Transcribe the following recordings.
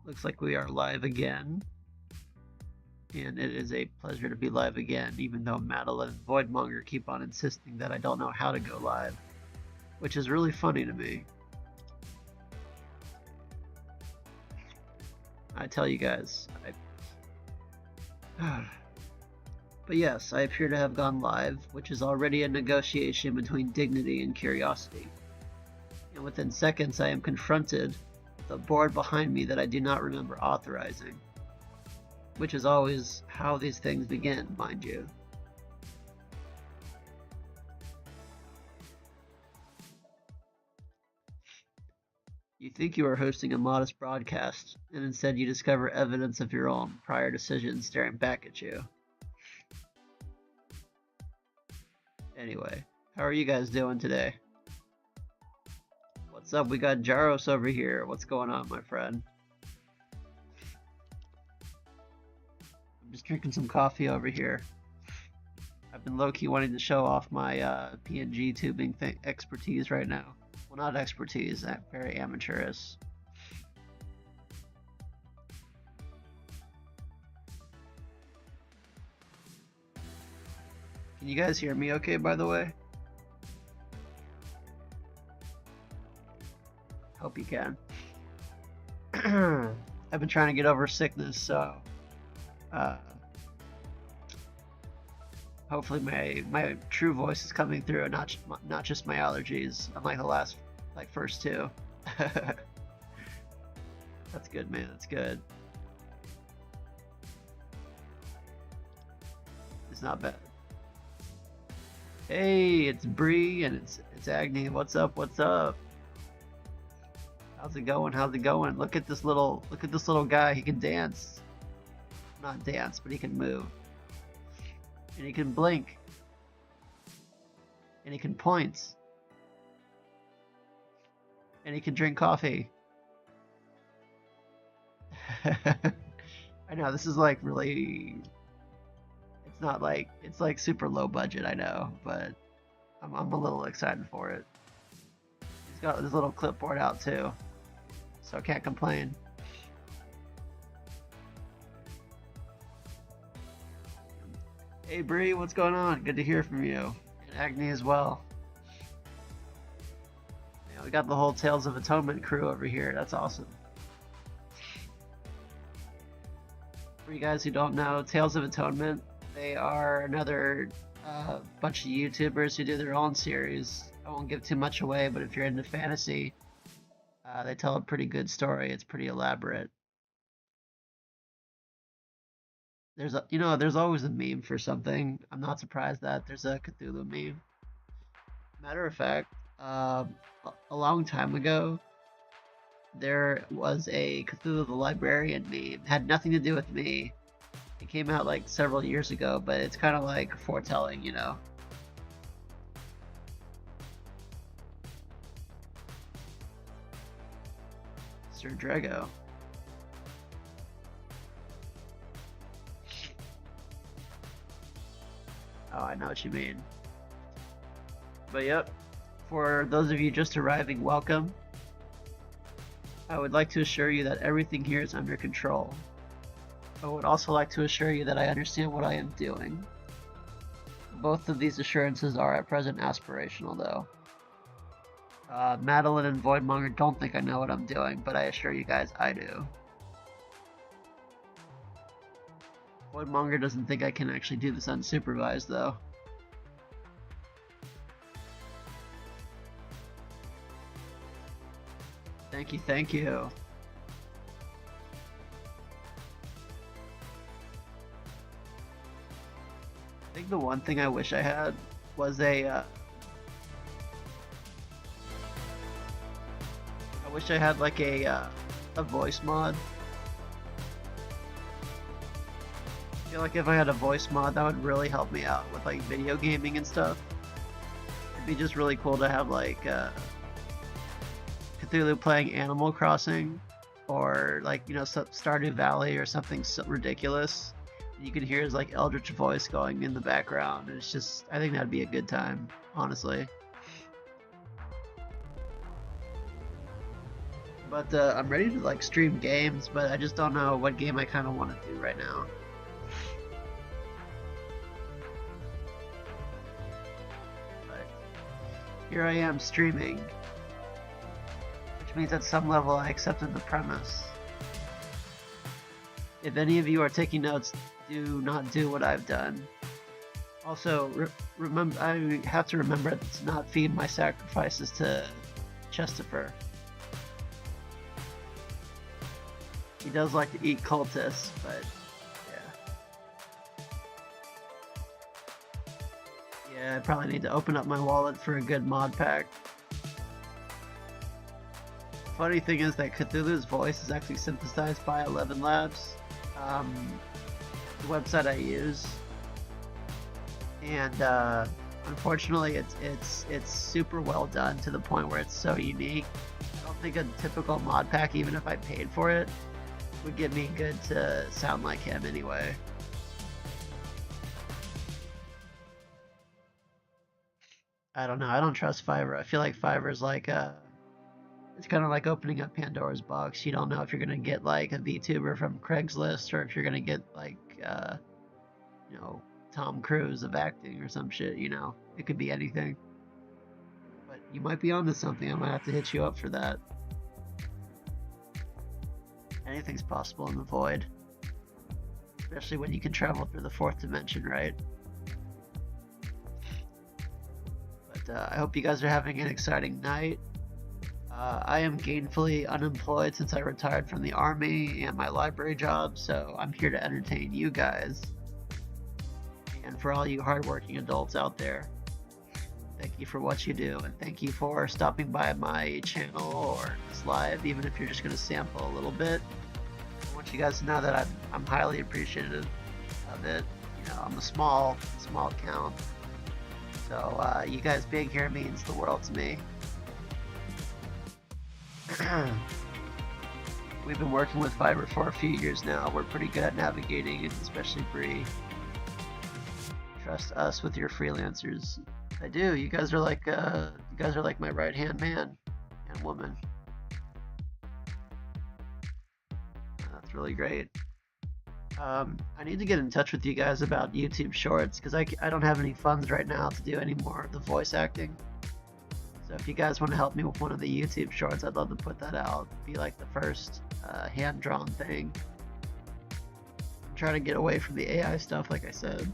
Looks like we are live again, and it is a pleasure to be live again, even though Madeline and Voidmonger keep on insisting that I don't know how to go live, which is really funny to me. I tell you guys, But yes, I appear to have gone live, which is already a negotiation between dignity and curiosity. And within seconds I am confronted with a board behind me that I do not remember authorizing. Which is always how these things begin, mind you. You think you are hosting a modest broadcast, and instead you discover evidence of your own prior decisions staring back at you. Anyway, how are you guys doing today? What's up? We got Jaros over here. What's going on, my friend? I'm just drinking some coffee over here. I've been low-key wanting to show off my PNG tubing expertise right now. Well, not expertise, very amateurish. Can you guys hear me okay, by the way? Hope you can. I've been trying to get over sickness, so hopefully my true voice is coming through, and not just my allergies, unlike the first two. That's good, man. That's good. It's not bad. Hey, it's Bree and it's Agni. What's up? What's up? How's it going? How's it going? Look at this little guy. He can dance. Not dance, but he can move. And he can blink. And he can point. And he can drink coffee. I know this is like really, it's not like, it's like super low budget, I know, but I'm a little excited for it. He's got this little clipboard out too, so I can't complain. Hey Bree, what's going on? Good to hear from you. And Agni as well. Yeah, we got the whole Tales of Atonement crew over here. That's awesome. For you guys who don't know, Tales of Atonement, they are another bunch of YouTubers who do their own series. I won't give too much away, but if you're into fantasy, they tell a pretty good story. It's pretty elaborate. There's always a meme for something. I'm not surprised that there's a Cthulhu meme. Matter of fact, a long time ago, there was a Cthulhu the Librarian meme. It had nothing to do with me. It came out like several years ago, but it's kind of like foretelling, you know. Sir Drago. Oh, I know what you mean. But yep, for those of you just arriving, welcome. I would like to assure you that everything here is under control. I would also like to assure you that I understand what I am doing. Both of these assurances are at present aspirational, though. Madeline and Voidmonger don't think I know what I'm doing, but I assure you guys I do. Voidmonger doesn't think I can actually do this unsupervised, though. Thank you, thank you. I think the one thing I wish I had was I wish I had like a voice mod. I feel like if I had a voice mod, that would really help me out with like video gaming and stuff. It'd be just really cool to have like Cthulhu playing Animal Crossing, or like, you know, Stardew Valley or something so ridiculous. You can hear his like eldritch voice going in the background. And it's just, I think that'd be a good time, honestly. But I'm ready to like stream games, but I just don't know what game I kind of want to do right now. But here I am streaming, which means at some level I accepted the premise. If any of you are taking notes, do not do what I've done. Also, remember, I have to remember to not feed my sacrifices to Chestifer. He does like to eat cultists, but yeah. Yeah, I probably need to open up my wallet for a good mod pack. Funny thing is that Cthulhu's voice is actually synthesized by 11 Labs, the website I use, and unfortunately it's super well done to the point where it's so unique. I don't think a typical mod pack, even if I paid for it, would get me good to sound like him anyway. I don't know, I don't trust Fiverr. I feel like Fiverr's like it's kind of like opening up Pandora's box. You don't know if you're gonna get like a VTuber from Craigslist or if you're gonna get like you know, Tom Cruise of acting or some shit, you know. It could be anything. But you might be onto something. I might have to hit you up for that. Anything's possible in the void. Especially when you can travel through the fourth dimension, right? But I hope you guys are having an exciting night. I am gainfully unemployed since I retired from the army and my library job, so I'm here to entertain you guys. And for all you hardworking adults out there, thank you for what you do, and thank you for stopping by my channel or this live, even if you're just going to sample a little bit. I want you guys to know that I'm highly appreciative of it. You know, I'm a small account, so you guys being here means the world to me. We've been working with Fiverr for a few years now. We're pretty good at navigating it, especially Bree. Trust us with your freelancers. I do. You guys are like my right-hand man and woman. That's really great. I need to get in touch with you guys about YouTube Shorts because I don't have any funds right now to do any more of the voice acting. So if you guys want to help me with one of the YouTube Shorts, I'd love to put that out. Be like the first hand-drawn thing. I'm trying to get away from the AI stuff, like I said.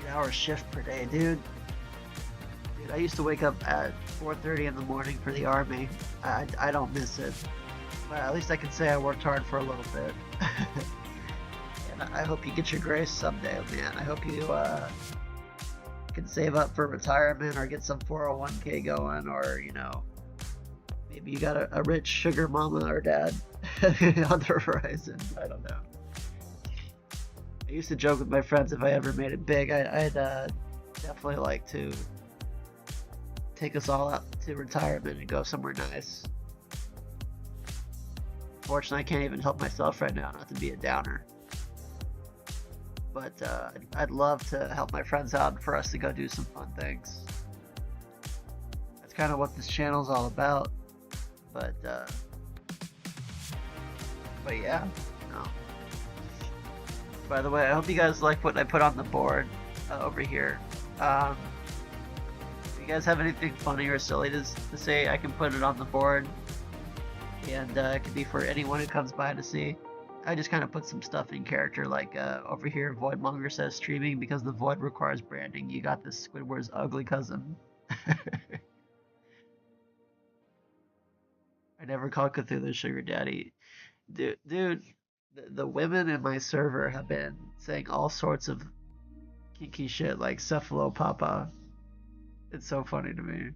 Hour shift per day, dude. I used to wake up at 4:30 in the morning for the army. I don't miss it. But at least I can say I worked hard for a little bit. And I hope you get your grace someday, man. I hope you can save up for retirement or get some 401k going, or, you know, maybe you got a rich sugar mama or dad on the horizon. I don't know. I used to joke with my friends if I ever made it big, I'd definitely like to take us all out to retirement and go somewhere nice. Fortunately, I can't even help myself right now not to be a downer. But I'd love to help my friends out and for us to go do some fun things. That's kind of what this channel's all about. But yeah, no. By the way, I hope you guys like what I put on the board over here. If you guys have anything funny or silly to say, I can put it on the board. And it could be for anyone who comes by to see. I just kind of put some stuff in character, like over here, Voidmonger says streaming because the Void requires branding. You got this, Squidward's ugly cousin. I never called Cthulhu Sugar Daddy. Dude, the women in my server have been saying all sorts of kinky shit like Cephalopapa. It's so funny to me.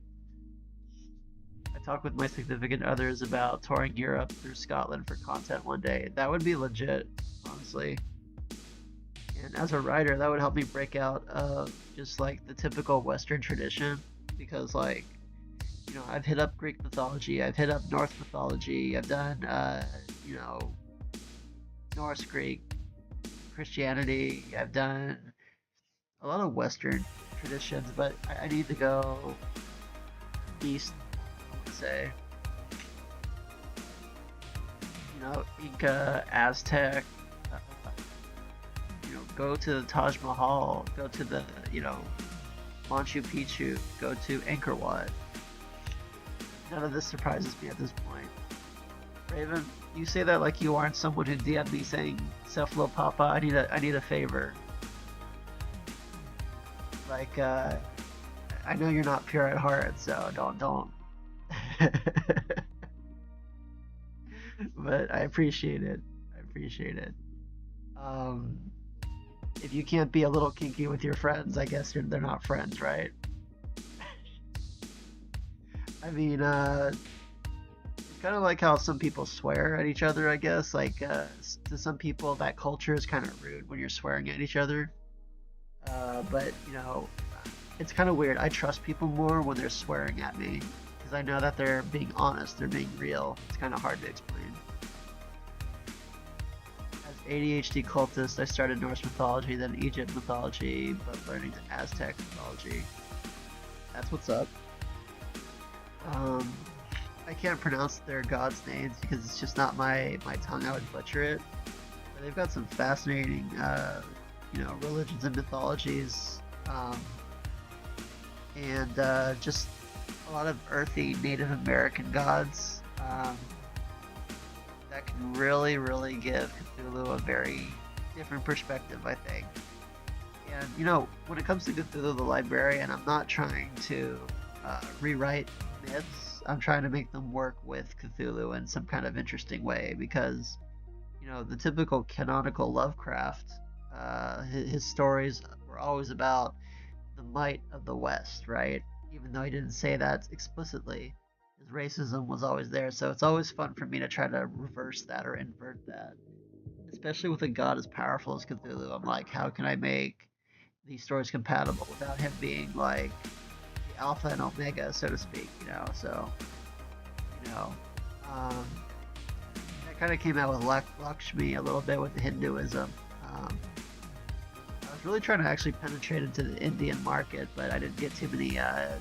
I talk with my significant others about touring Europe through Scotland for content one day. That would be legit, honestly. And as a writer, that would help me break out of just like the typical Western tradition, because like, you know, I've hit up Greek mythology, I've hit up Norse mythology, I've done, you know, Norse, Greek, Christianity, I've done a lot of Western traditions, but I need to go east, I would say. You know, Inca, Aztec, uh, you know, go to the Taj Mahal, go to the, you know, Machu Picchu, go to Angkor Wat. None of this surprises me at this point. Raven, you say that like you aren't someone who DM'd me saying, "Cephalo Papa, I need a favor." Like, I know you're not pure at heart, so don't. But I appreciate it. I appreciate it. Um, if you can't be a little kinky with your friends, I guess they're not friends, right? I mean, it's kind of like how some people swear at each other, I guess. Like, to some people, that culture is kind of rude when you're swearing at each other. But, you know, it's kind of weird. I trust people more when they're swearing at me because I know that they're being honest, they're being real. It's kind of hard to explain. As ADHD cultist, I started Norse mythology, then Egypt mythology, but learning Aztec mythology. That's what's up. I can't pronounce their gods' names because it's just not my tongue. I would butcher it. But they've got some fascinating, you know, religions and mythologies, and just a lot of earthy Native American gods that can really, really give Cthulhu a very different perspective, I think. And you know, when it comes to Cthulhu the Librarian, I'm not trying to rewrite myths. I'm trying to make them work with Cthulhu in some kind of interesting way because, you know, the typical canonical Lovecraft, his stories were always about the might of the West, right? Even though he didn't say that explicitly, his racism was always there. So it's always fun for me to try to reverse that or invert that, especially with a god as powerful as Cthulhu. I'm like, how can I make these stories compatible without him being like the alpha and omega, so to speak, you know? So, you know, that kind of came out with Lakshmi a little bit with the Hinduism. I was really trying to actually penetrate into the Indian market, but I didn't get too many, you know,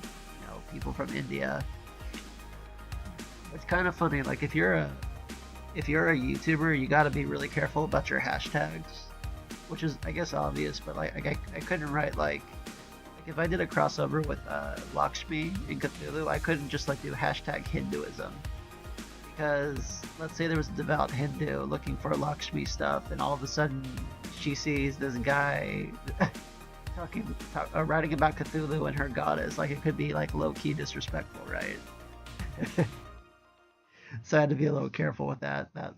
people from India. It's kind of funny, like if you're a YouTuber, you got to be really careful about your hashtags, which is, I guess, obvious. But like, I couldn't write like if I did a crossover with Lakshmi and Cthulhu, I couldn't just like do hashtag Hinduism. Because let's say there was a devout Hindu looking for Lakshmi stuff, and all of a sudden she sees this guy writing about Cthulhu and her goddess. Like, it could be like low-key disrespectful, right? So I had to be a little careful with that. But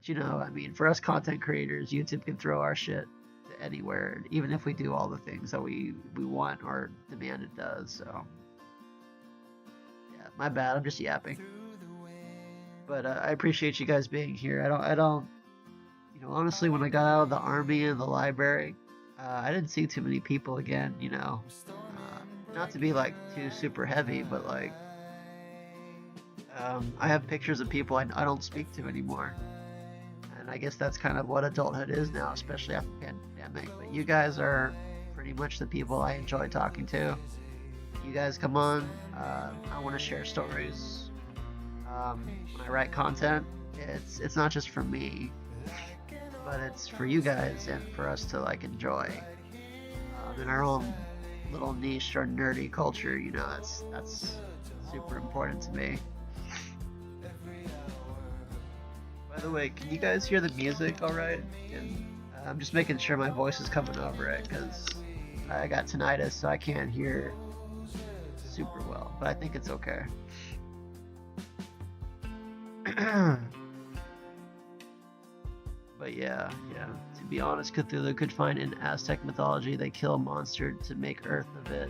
you know, I mean, for us content creators, YouTube can throw our shit to anywhere, even if we do all the things that we want or demand it does. So yeah, my bad. I'm just yapping. But I appreciate you guys being here. I don't, you know, honestly, when I got out of the army and the library, I didn't see too many people again, you know. Not to be like too super heavy, but like, I have pictures of people I don't speak to anymore. And I guess that's kind of what adulthood is now, especially after the pandemic. But you guys are pretty much the people I enjoy talking to. You guys come on. I want to share stories. When I write content, it's not just for me, but it's for you guys and for us to like enjoy in our own little niche or nerdy culture. You know, that's super important to me. By the way, can you guys hear the music all right? And I'm just making sure my voice is coming over it because I got tinnitus, so I can't hear super well, but I think it's okay. But yeah, to be honest, Cthulhu could find in Aztec mythology they kill a monster to make Earth of it.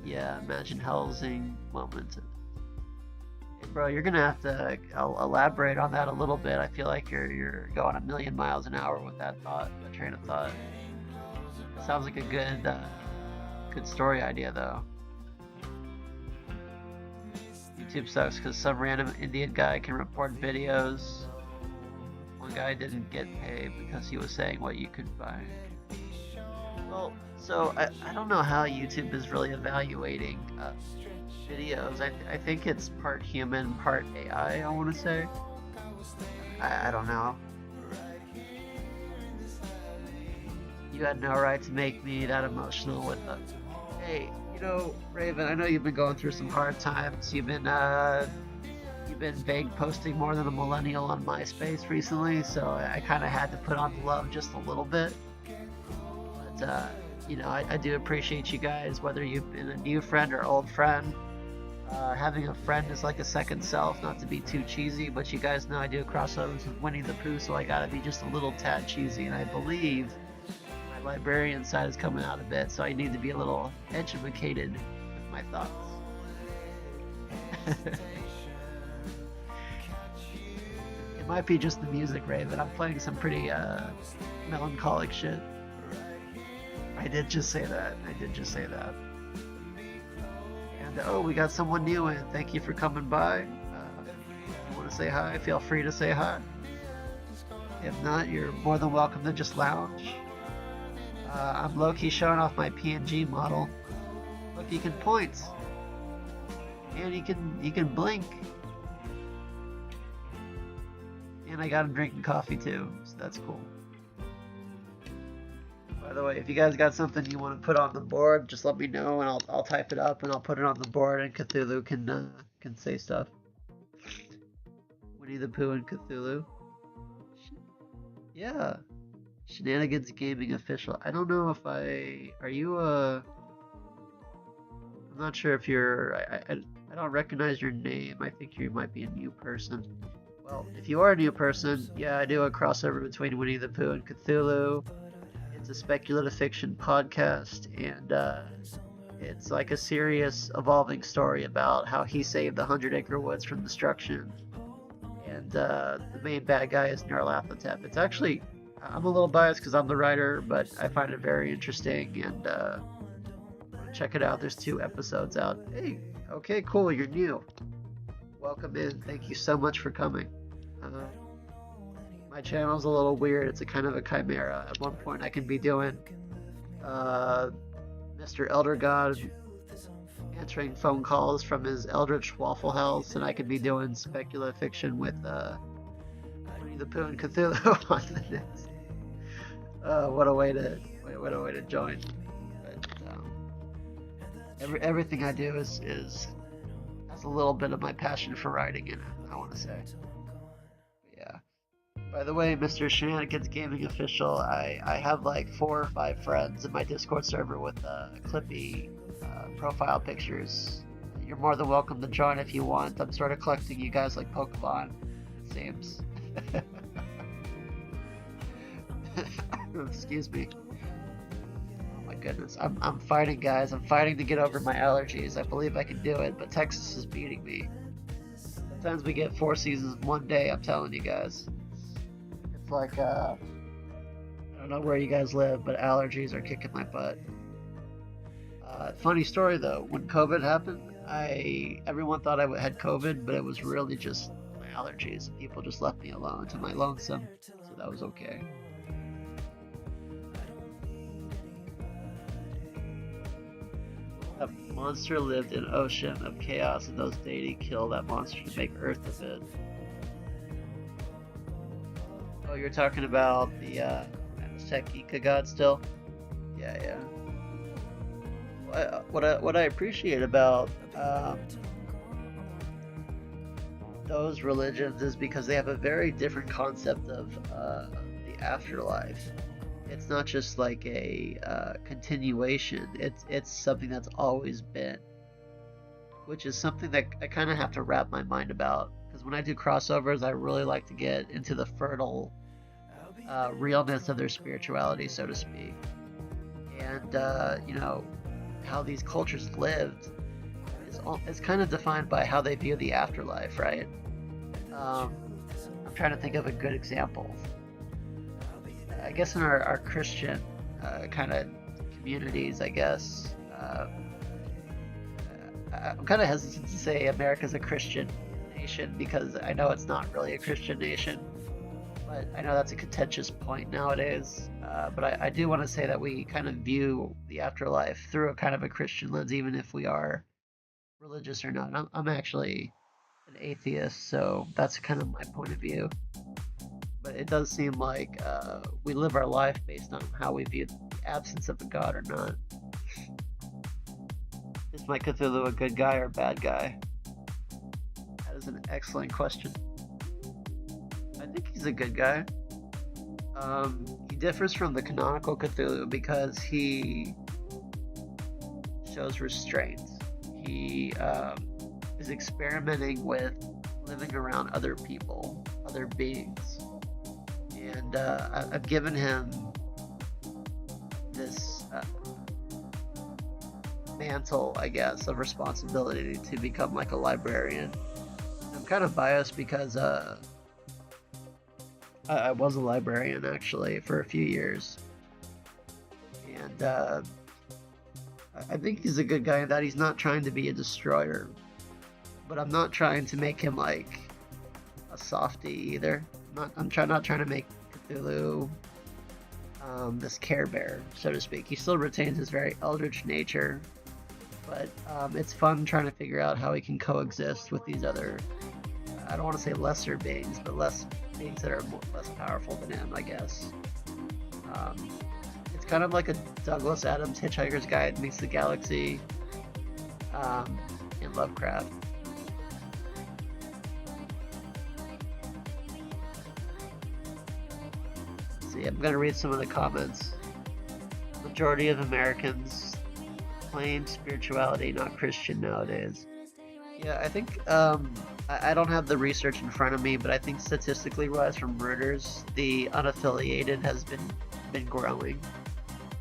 Yeah, imagine Helsing moment. Hey bro, you're gonna have to elaborate on that a little bit. I feel like you're going a million miles an hour with that train of thought. Sounds like a good story idea though. YouTube sucks because some random Indian guy can report videos. One guy didn't get paid because he was saying what you could buy. Well, so I don't know how YouTube is really evaluating videos. I think it's part human, part AI, I want to say. I don't know. You had no right to make me that emotional with the. Hey, Raven, I know you've been going through some hard times. You've been vague posting more than a millennial on MySpace recently, so I kind of had to put on the love just a little bit. But I do appreciate you guys, whether you've been a new friend or old friend. Having a friend is like a second self, not to be too cheesy, but you guys know I do crossovers with Winnie the Pooh, so I gotta be just a little tad cheesy, and I believe my librarian side is coming out a bit, so I need to be a little educated with my thoughts. It might be just the music, Raven. I'm playing some pretty melancholic shit. I did just say that. And we got someone new in. Thank you for coming by. If you want to say hi, feel free to say hi. If not, you're more than welcome to just lounge. I'm low-key showing off my PNG model. Look, you can point. And you can blink. And I got him drinking coffee too, so that's cool. By the way, if you guys got something you want to put on the board, just let me know and I'll type it up and I'll put it on the board and Cthulhu can say stuff. Winnie the Pooh and Cthulhu. Yeah. Shenanigans Gaming official. I don't know if are you I'm not sure if you're I don't recognize your name. I think you might be a new person. Well, if you are a new person, yeah, I do a crossover between Winnie the Pooh and Cthulhu. It's a speculative fiction podcast, and it's like a serious, evolving story about how he saved the 100-acre woods from destruction. And the main bad guy is Nyarlathotep. It's actually, I'm a little biased because I'm the writer, but I find it very interesting, and check it out. There's 2 episodes out. Hey, okay, cool, you're new. Welcome in. Thank you so much for coming. My channel's a little weird. It's a kind of a chimera. At one point I can be doing Mr. Elder God answering phone calls from his eldritch waffle house, and I could be doing speculative fiction with Winnie the Pooh and Cthulhu on the next. What a way to join. But everything I do is has a little bit of my passion for writing in it, I want to say. Yeah. By the way, Mr. Shenanigans Gaming official, I have like 4 or 5 friends in my Discord server with Clippy profile pictures. You're more than welcome to join if you want. I'm sort of collecting you guys like Pokemon, it seems. Excuse me. Oh my goodness. I'm fighting, guys. I'm fighting to get over my allergies. I believe I can do it, but Texas is beating me. Sometimes we get 4 seasons in one day, I'm telling you guys. It's like, I don't know where you guys live, but allergies are kicking my butt. Funny story though, when COVID happened, everyone thought I had COVID, but it was really just my allergies. People just left me alone to my lonesome, so that was okay. A monster lived in an ocean of chaos, and those deity killed that monster to make Earth a bit. Oh, you're talking about the Aztec Inca god still? Yeah. What I appreciate about those religions is because they have a very different concept of the afterlife. It's not just like a continuation. It's something that's always been, which is something that I kind of have to wrap my mind about. Because when I do crossovers, I really like to get into the fertile realness of their spirituality, so to speak, and how these cultures lived is kind of defined by how they view the afterlife, right? I'm trying to think of a good example. I guess in our Christian kind of communities, I guess, I'm kind of hesitant to say America's a Christian nation because I know it's not really a Christian nation. but I know that's a contentious point nowadays. But I do want to say that we kind of view the afterlife through a kind of a Christian lens, even if we are religious or not. I'm actually an atheist, so that's kind of my point of view. But it does seem like we live our life based on how we view the absence of a god or not. Is my Cthulhu a good guy or bad guy? That is an excellent question. I think he's a good guy. He differs from the canonical Cthulhu because he shows restraint. He is experimenting with living around other people, other beings. And I've given him this mantle, I guess, of responsibility to become like a librarian. I'm kind of biased because I was a librarian actually for a few years, and I think he's a good guy in that he's not trying to be a destroyer, but I'm not trying to make him like a softie either. I'm not trying to make Cthulhu this Care Bear, so to speak. He still retains his very eldritch nature, but it's fun trying to figure out how he can coexist with these other, I don't want to say lesser beings, but beings that are less powerful than him, I guess. It's kind of like a Douglas Adams Hitchhiker's Guide meets the Galaxy in Lovecraft. See, I'm going to read some of the comments. Majority of Americans claim spirituality, not Christian nowadays. Yeah, I think, I don't have the research in front of me, but I think statistically wise from Reuters, the unaffiliated has been growing.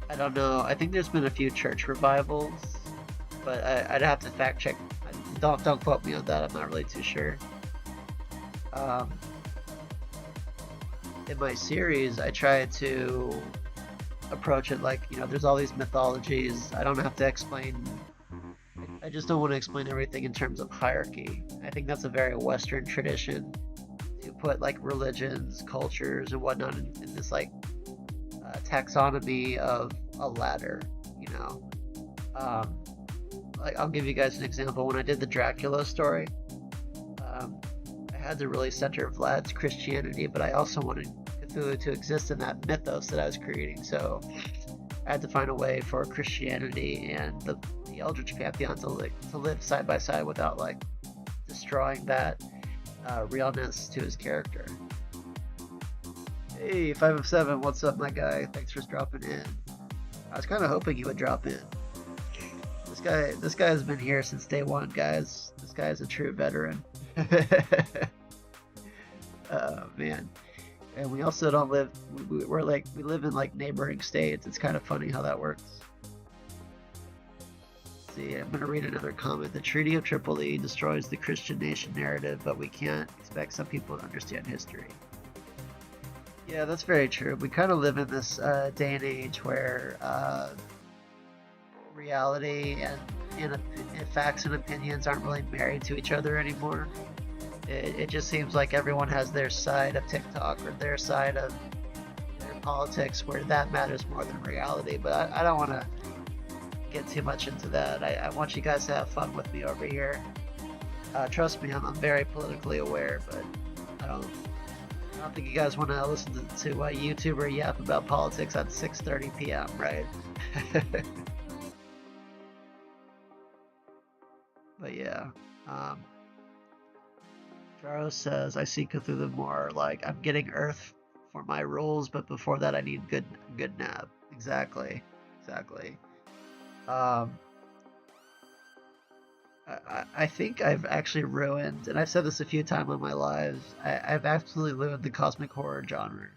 I don't know, I think there's been a few church revivals, but I'd have to fact check. Don't quote me on that, I'm not really too sure. In my series, I try to approach it like, there's all these mythologies. I don't have to explain. I just don't want to explain everything in terms of hierarchy. I think that's a very Western tradition to put like religions, cultures, and whatnot in this like taxonomy of a ladder. Like I'll give you guys an example. When I did the Dracula story, I had to really center Vlad's Christianity, but I also wanted Cthulhu to exist in that mythos that I was creating. So I had to find a way for Christianity and the Eldritch Pantheon to live side by side without like destroying that realness to his character. Hey, 5 of 7, what's up, my guy? Thanks for dropping in. I was kind of hoping you would drop in. This guy has been here since day one, guys. This guy is a true veteran. Man. And we also don't live. We live in like neighboring states. It's kind of funny how that works. See, I'm gonna read another comment. The Treaty of Tripoli destroys the Christian nation narrative, but we can't expect some people to understand history. Yeah, that's very true. We kind of live in this day and age where reality and facts and opinions aren't really married to each other anymore. It just seems like everyone has their side of TikTok or their side of their politics where that matters more than reality. But I don't want to get too much into that. I want you guys to have fun with me over here. Trust me, I'm very politically aware, but I don't think you guys want to listen to a YouTuber yap about politics at 6:30 p.m., right? But yeah, Jaro says, I see Cthulhu more like I'm getting Earth for my rules, but before that I need good nap. Exactly. I think I've actually ruined, and I've said this a few times in my lives, I've absolutely ruined the cosmic horror genre.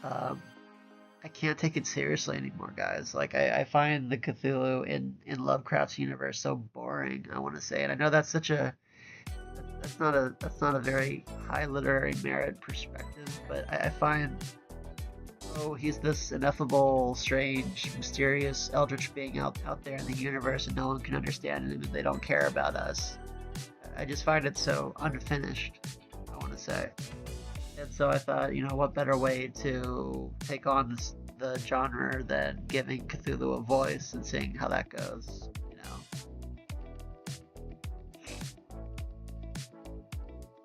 I can't take it seriously anymore, guys. Like I find the Cthulhu in Lovecraft's universe so boring, I want to say, and I know that's not a very high literary merit perspective, but I find, he's this ineffable, strange, mysterious eldritch being out there in the universe, and no one can understand him, and they don't care about us. I just find it so unfinished, I want to say. And so I thought, what better way to take on the genre than giving Cthulhu a voice and seeing how that goes.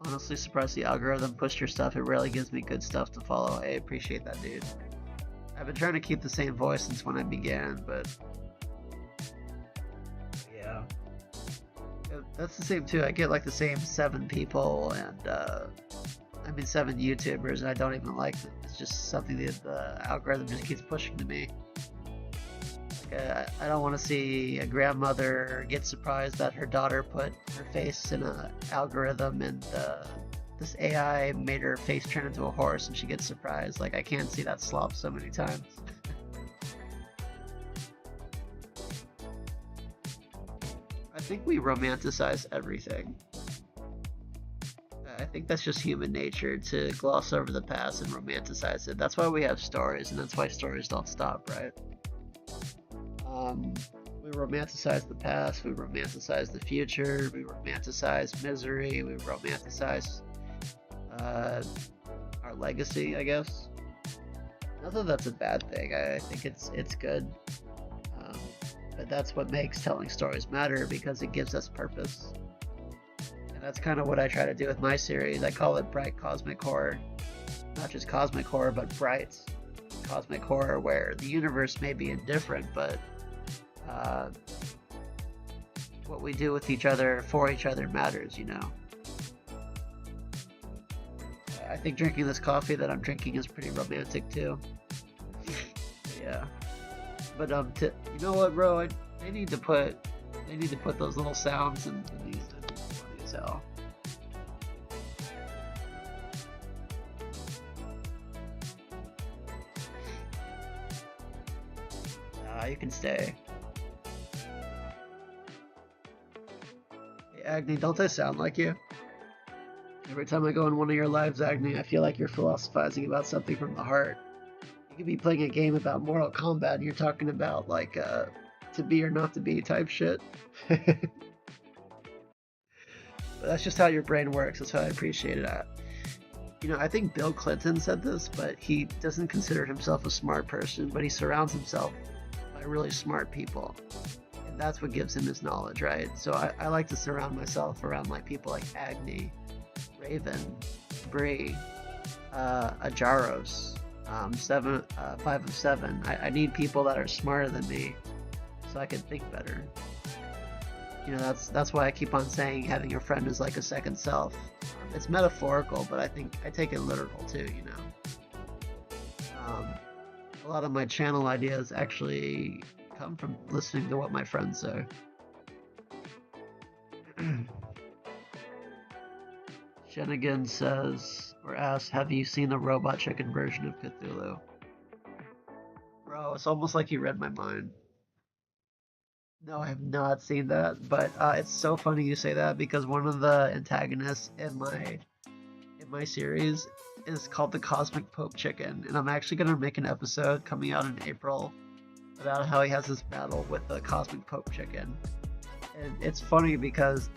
Honestly surprised the algorithm pushed your stuff. It rarely gives me good stuff to follow. I appreciate that, dude. I've been trying to keep the same voice since when I began, but yeah. That's the same too. I get like the same 7 people and 7 YouTubers, and I don't even like them. It's just something that the algorithm just keeps pushing to me. I don't want to see a grandmother get surprised that her daughter put her face in an algorithm and this AI made her face turn into a horse and she gets surprised. Like, I can't see that slop so many times. I think we romanticize everything. I think that's just human nature to gloss over the past and romanticize it. That's why we have stories, and that's why stories don't stop, right? We romanticize the past, we romanticize the future, we romanticize misery, we romanticize our legacy, I guess. Not that that's a bad thing. I think it's good. But that's what makes telling stories matter, because it gives us purpose. And that's kind of what I try to do with my series. I call it Bright Cosmic Horror. Not just cosmic horror, but bright cosmic horror, where the universe may be indifferent, but what we do with each other, for each other, matters, I think drinking this coffee that I'm drinking is pretty romantic too. Yeah. But you know what, bro? They need to put those little sounds in these. It's funny as hell. You can stay. Hey, Agni, don't I sound like you? Every time I go in one of your lives, Agni, I feel like you're philosophizing about something from the heart. You could be playing a game about Mortal Kombat and you're talking about, like, to be or not to be type shit. But that's just how your brain works. That's how I appreciate it. I think Bill Clinton said this, but he doesn't consider himself a smart person, but he surrounds himself by really smart people. And that's what gives him his knowledge, right? So I like to surround myself around like people like Agni, Raven, Bree, Ajaros, 5 of 7. I need people that are smarter than me so I can think better. That's why I keep on saying having a friend is like a second self. It's metaphorical, but I think I take it literal too, A lot of my channel ideas actually come from listening to what my friends say. Shenigan says, or asks, have you seen the robot chicken version of Cthulhu? Bro, it's almost like you read my mind. No, I have not seen that, but it's so funny you say that, because one of the antagonists in my series is called the Cosmic Pope Chicken, and I'm actually going to make an episode coming out in April about how he has this battle with the Cosmic Pope Chicken. And it's funny because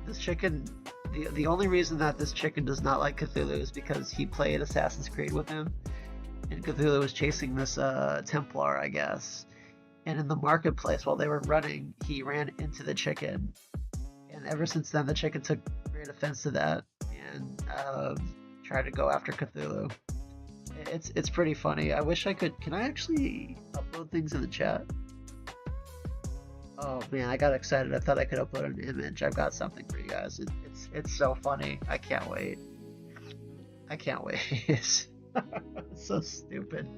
this chicken, the only reason that this chicken does not like Cthulhu is because he played Assassin's Creed with him, and Cthulhu was chasing this Templar, I guess. And in the marketplace, while they were running, he ran into the chicken. And ever since then, the chicken took great offense to that and tried to go after Cthulhu. It's pretty funny. I wish I could. Can I actually upload things in the chat? Oh man, I got excited. I thought I could upload an image. I've got something for you guys. It's so funny. I can't wait. I can't wait. It's so stupid.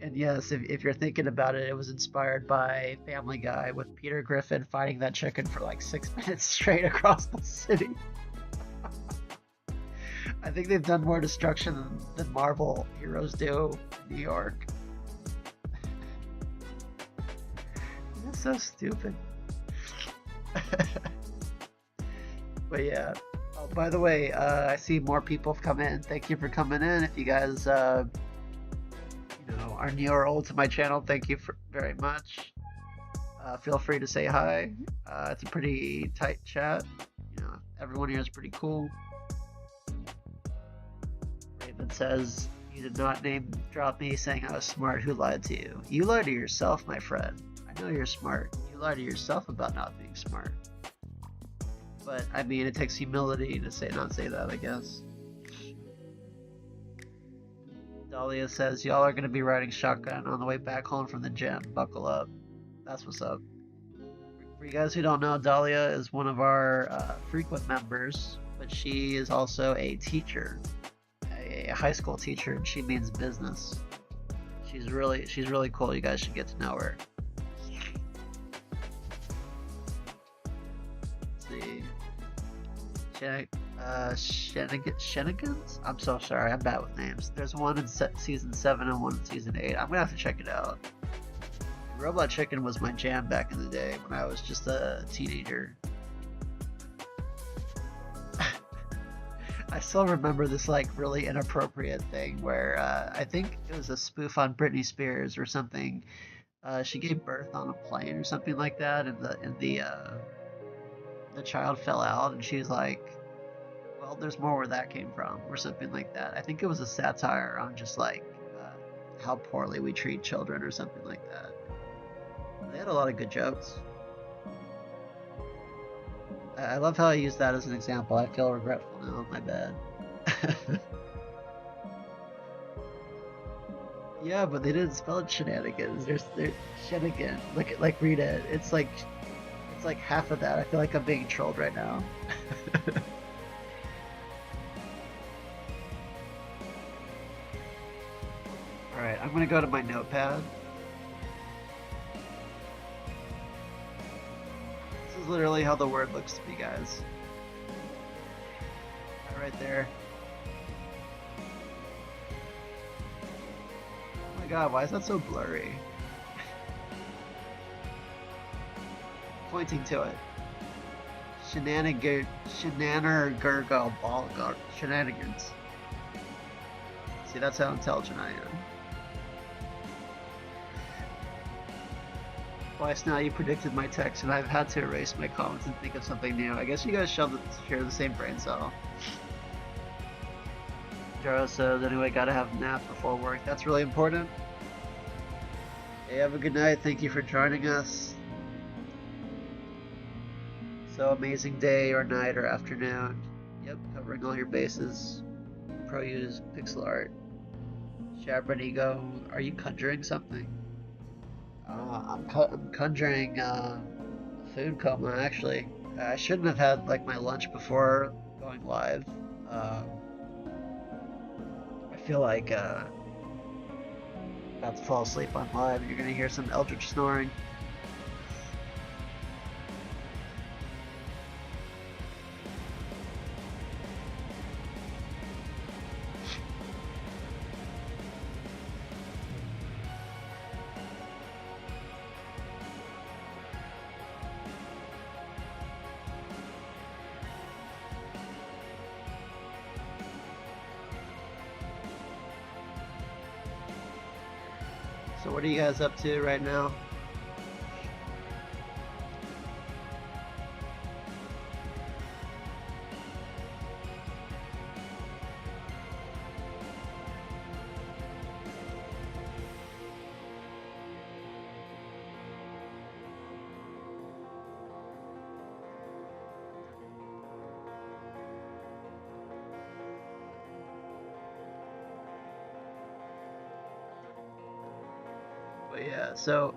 And yes, if you're thinking about it, it was inspired by Family Guy with Peter Griffin fighting that chicken for like 6 minutes straight across the city. I think they've done more destruction than Marvel heroes do in New York. That's so stupid. But yeah. Oh, by the way, I see more people have come in. Thank you for coming in. If you guys are new or old to my channel, thank you very much. Feel free to say hi. It's a pretty tight chat. Everyone here is pretty cool. It says, you did not name drop me saying I was smart. Who lied to you? You lied to yourself, my friend. I know you're smart. You lied to yourself about not being smart. But, I mean, it takes humility to not say that, I guess. Dahlia says, y'all are going to be riding shotgun on the way back home from the gym. Buckle up. That's what's up. For you guys who don't know, Dahlia is one of our frequent members, but she is also a teacher, a high school teacher, and she means business. She's really cool. You guys should get to know her. Let's see. Shenanigans? I'm so sorry, I'm bad with names. There's one in season 7 and one in season 8. I'm gonna have to check it out. Robot Chicken was my jam back in the day when I was just a teenager. I still remember this like really inappropriate thing where I think it was a spoof on Britney Spears or something. She gave birth on a plane or something like that, and the child fell out, and she's like, well, there's more where that came from, or something like that. I think it was a satire on just like how poorly we treat children or something like that. They had a lot of good jokes. I love how I used that as an example. I feel regretful now. My bad. Yeah, but they didn't spell it shenanigans. They're shenanigan. Like read it. It's like half of that. I feel like I'm being trolled right now. All right, I'm gonna go to my notepad. This is literally how the word looks to me, guys. Right there. Oh my god, why is that so blurry? Pointing to it. Shenanigans. See, that's how intelligent I am. Twice now you predicted my text, and I've had to erase my comments and think of something new. I guess you guys share the same brain cell. Jaro says, anyway, gotta have a nap before work. That's really important. Hey, have a good night. Thank you for joining us. So amazing day or night or afternoon. Yep, covering all your bases. Pro use pixel art. Shabran Ego, are you conjuring something? I'm conjuring food coma, actually. I shouldn't have had like my lunch before going live. I feel like about to fall asleep on live. You're gonna hear some eldritch snoring. So what are you guys up to right now? But yeah, so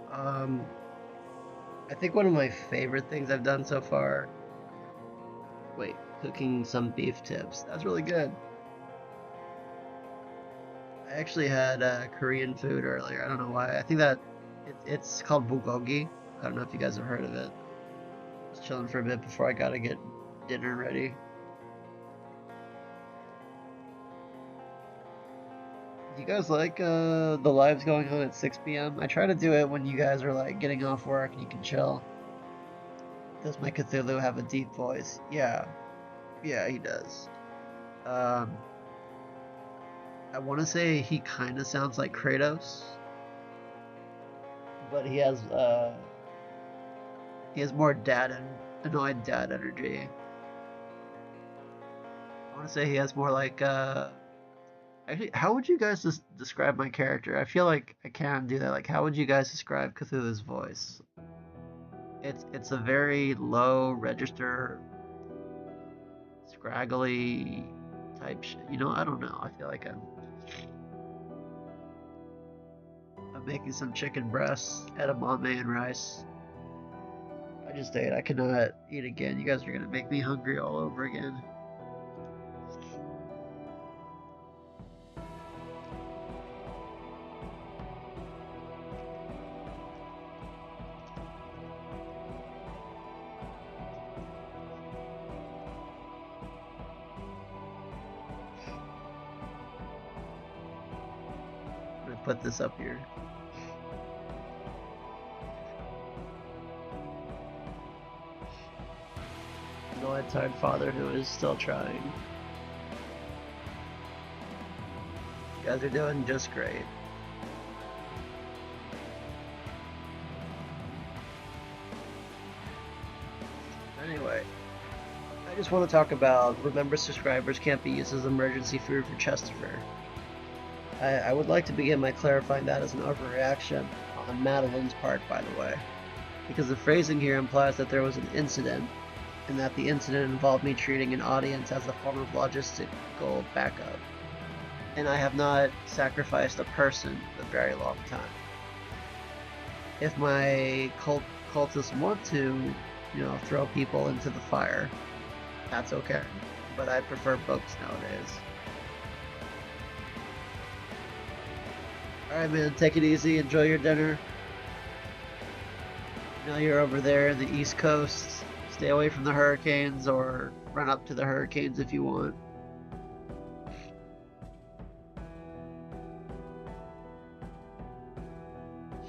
I think one of my favorite things I've done so far. Wait, cooking some beef tips. That's really good. I actually had Korean food earlier. I don't know why. I think that it's called bulgogi. I don't know if you guys have heard of it. I was chilling for a bit before I gotta get dinner ready. Do you guys like the lives going on at 6 p.m.? I try to do it when you guys are like getting off work and you can chill. Does my Cthulhu have a deep voice? Yeah. Yeah, he does. I want to say he kind of sounds like Kratos, but he has more annoyed dad energy. I want to say he has more like I Actually, how would you guys describe my character? I feel like I can do that. Like, how would you guys describe Cthulhu's voice? It's a very low register, scraggly type shit. You know, I don't know. I feel like I'm making some chicken breasts, edamame and rice. I just ate. I cannot eat again. You guys are gonna make me hungry all over again. I'm gonna put this up here. No tired father who is still trying. You guys are doing just great. Anyway, I just want to talk about remember subscribers can't be used as emergency food for Chesterfield. I would like to begin by clarifying that as an overreaction on Madeline's part, by the way, because the phrasing here implies that there was an incident, and that the incident involved me treating an audience as a form of logistical backup. And I have not sacrificed a person in a very long time. If my cultists want to, throw people into the fire, that's okay. But I prefer books nowadays. Alright, man, take it easy. Enjoy your dinner. You're over there in the East Coast. Stay away from the hurricanes, or run up to the hurricanes if you want.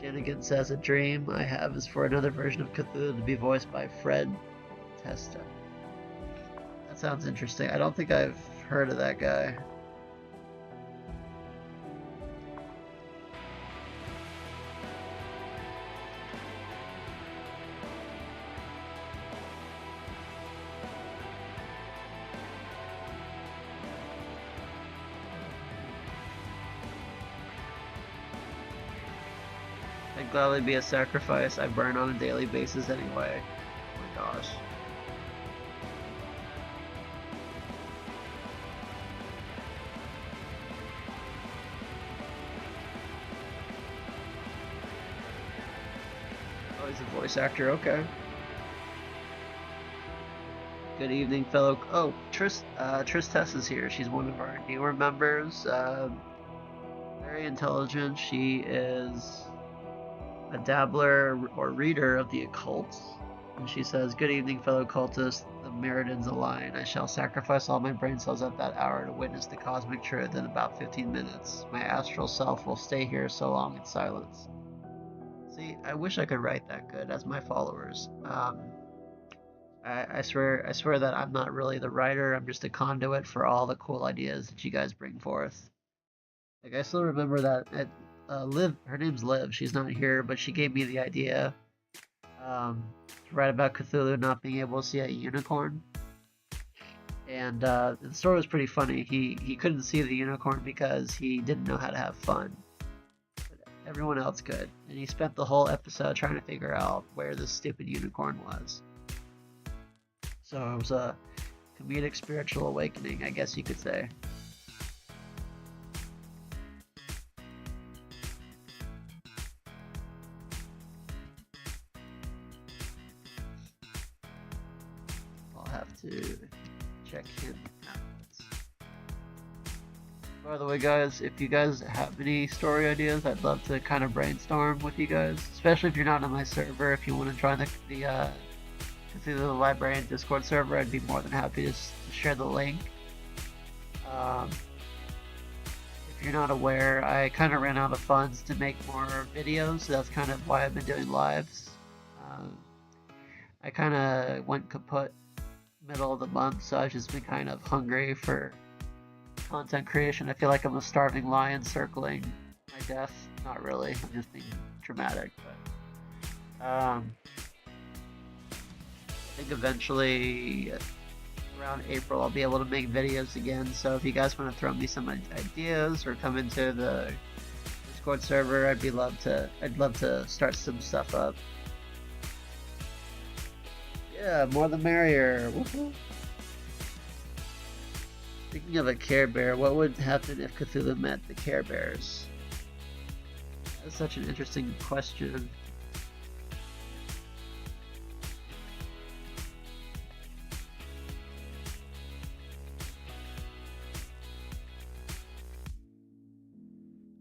Shanigan says a dream I have is for another version of Cthulhu to be voiced by Fred Testa. That sounds interesting. I don't think I've heard of that guy. I'd gladly be a sacrifice I burn on a daily basis anyway. Oh my gosh. Oh, he's a voice actor, okay. Good evening, fellow. Oh, Tris Tess is here. She's one of our newer members. Very intelligent. She is a dabbler or reader of the occult. And she says, "Good evening, fellow cultists. The Mirrodins align. I shall sacrifice all my brain cells at that hour to witness the cosmic truth in about 15 minutes. My astral self will stay here so long in silence." See, I wish I could write that good as my followers. I swear that I'm not really the writer. I'm just a conduit for all the cool ideas that you guys bring forth. Like, I still remember that Liv, her name's Liv, she's not here, but she gave me the idea to write about Cthulhu not being able to see a unicorn. And the story was pretty funny. He couldn't see the unicorn because he didn't know how to have fun. But everyone else could. And he spent the whole episode trying to figure out where this stupid unicorn was. So it was a comedic spiritual awakening, I guess you could say. I'll have to check him out. By the way, guys, if you guys have any story ideas, I'd love to kind of brainstorm with you guys, especially if you're not on my server. If you want to join the Cthulhu the Librarian Discord server, I'd be more than happy to share the link. If you're not aware, I kind of ran out of funds to make more videos, so that's kind of why I've been doing lives. I kind of went kaput middle of the month, so I've just been kind of hungry for content creation. I feel like I'm a starving lion circling my death. Not really, I'm just being dramatic, but I think eventually around April I'll be able to make videos again. So if you guys want to throw me some ideas or come into the Discord server, I'd love to start some stuff up. Yeah, more the merrier. Woohoo. Speaking of a Care Bear, what would happen if Cthulhu met the Care Bears? That's such an interesting question.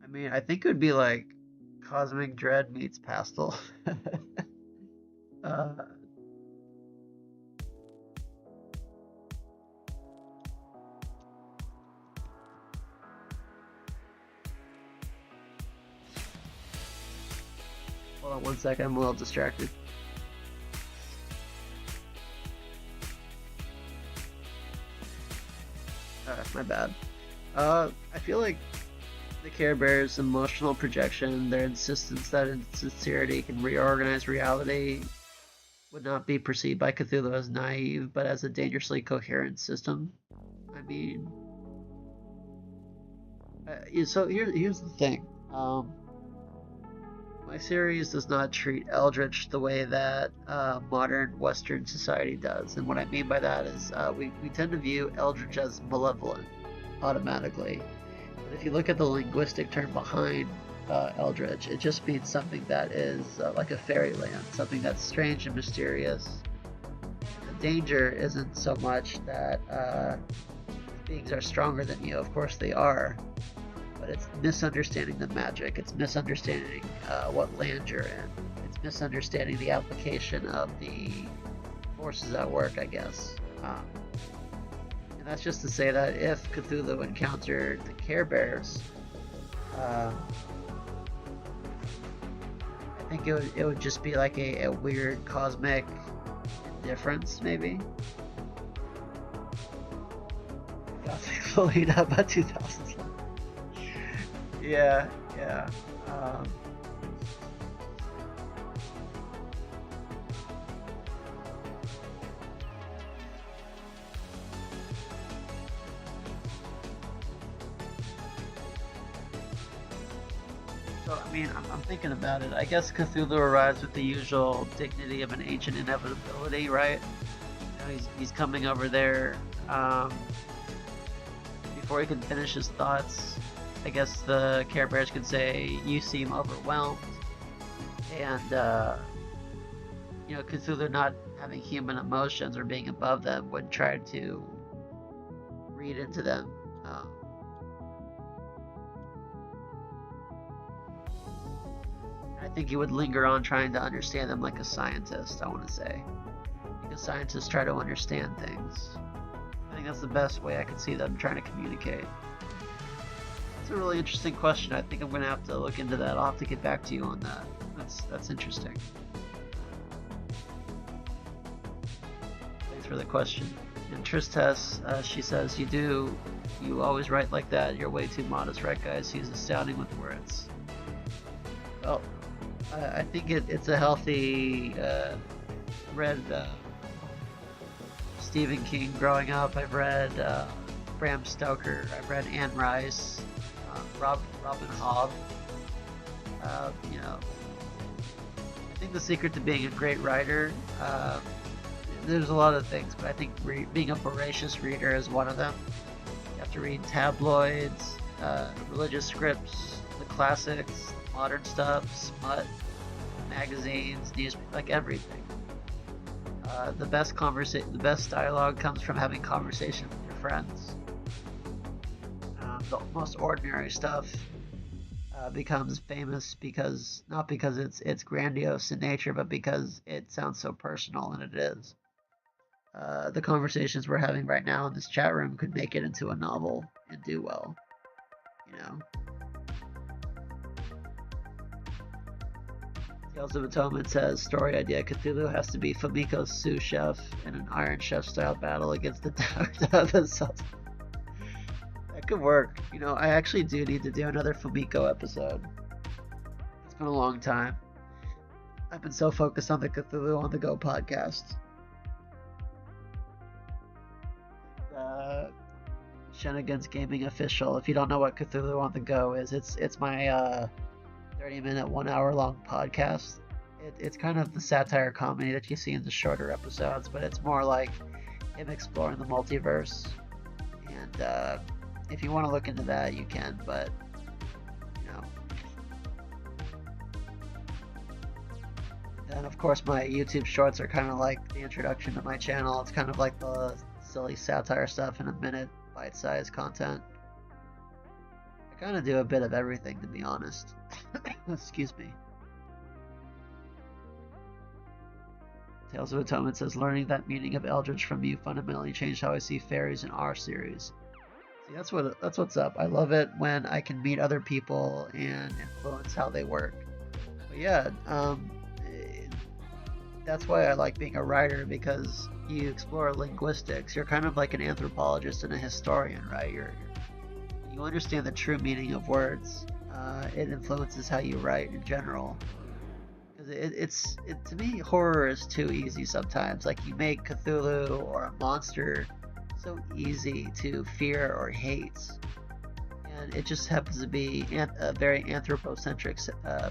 I mean, I think it would be like Cosmic Dread meets Pastel. uh, Hold on one second, I'm a little distracted. My bad. I feel like the Care Bears' emotional projection, their insistence that insincerity can reorganize reality, would not be perceived by Cthulhu as naive, but as a dangerously coherent system. I mean, so here's the thing. My series does not treat eldritch the way that modern Western society does, and what I mean by that is we tend to view eldritch as malevolent automatically. But if you look at the linguistic term behind eldritch, it just means something that is like a fairyland, something that's strange and mysterious. The danger isn't so much that beings are stronger than you. Of course they are. But it's misunderstanding the magic. It's misunderstanding what land you're in. It's misunderstanding the application of the forces at work, I guess. And that's just to say that if Cthulhu encountered the Care Bears, I think it would just be like a weird cosmic indifference, maybe. Gothic Felina about 2000. Yeah. So, I mean, I'm thinking about it. I guess Cthulhu arrives with the usual dignity of an ancient inevitability, right? You know, he's coming over there before he can finish his thoughts. I guess the Care Bears could say, "You seem overwhelmed," and you know, Cthulhu not having human emotions or being above them would try to read into them. I think he would linger on trying to understand them like a scientist. I want to say, because scientists try to understand things. I think that's the best way I could see them trying to communicate. It's a really interesting question. I think I'm going to have to look into that. I'll have to get back to you on that. That's interesting. Thanks for the question. And Tristess, she says, you always write like that. You're way too modest, right, guys? He's astounding with words. Well, I think it's a healthy, read Stephen King growing up. I've read Bram Stoker. I've read Anne Rice. Robin Hobb. You know, I think the secret to being a great writer, there's a lot of things, but I think being a voracious reader is one of them. You have to read tabloids, religious scripts, the classics, modern stuff, smut, magazines, news, like everything. The best dialogue comes from having conversation with your friends. The most ordinary stuff becomes famous because not because it's grandiose in nature, but because it sounds so personal, and it is. The conversations we're having right now in this chat room could make it into a novel and do well, you know. Tales of Atonement says, story idea, Cthulhu has to be Famiko's sous chef in an Iron Chef style battle against the Tower of the Sultan. That could work. You know, I actually do need to do another Fumiko episode. It's been a long time. I've been so focused on the Cthulhu on the Go podcast. Shenanigan's Gaming Official. If you don't know what Cthulhu on the Go is, it's my 30-minute, 1 hour long podcast. It's kind of the satire comedy that you see in the shorter episodes, but it's more like him exploring the multiverse. And if you want to look into that, you can, but you know. And of course, my YouTube shorts are kind of like the introduction to my channel. It's kind of like the silly satire stuff in a minute, bite-sized content. I kind of do a bit of everything, to be honest. Excuse me. Tales of Atonement says, learning that meaning of eldritch from you fundamentally changed how I see fairies in our series. See, that's what's up. I love it when I can meet other people and influence how they work. But yeah, that's why I like being a writer, because you explore linguistics. You're kind of like an anthropologist and a historian, right? You understand the true meaning of words. It influences how you write in general. Because to me, horror is too easy sometimes. Like, you make Cthulhu or a monster so easy to fear or hate, and it just happens to be a very anthropocentric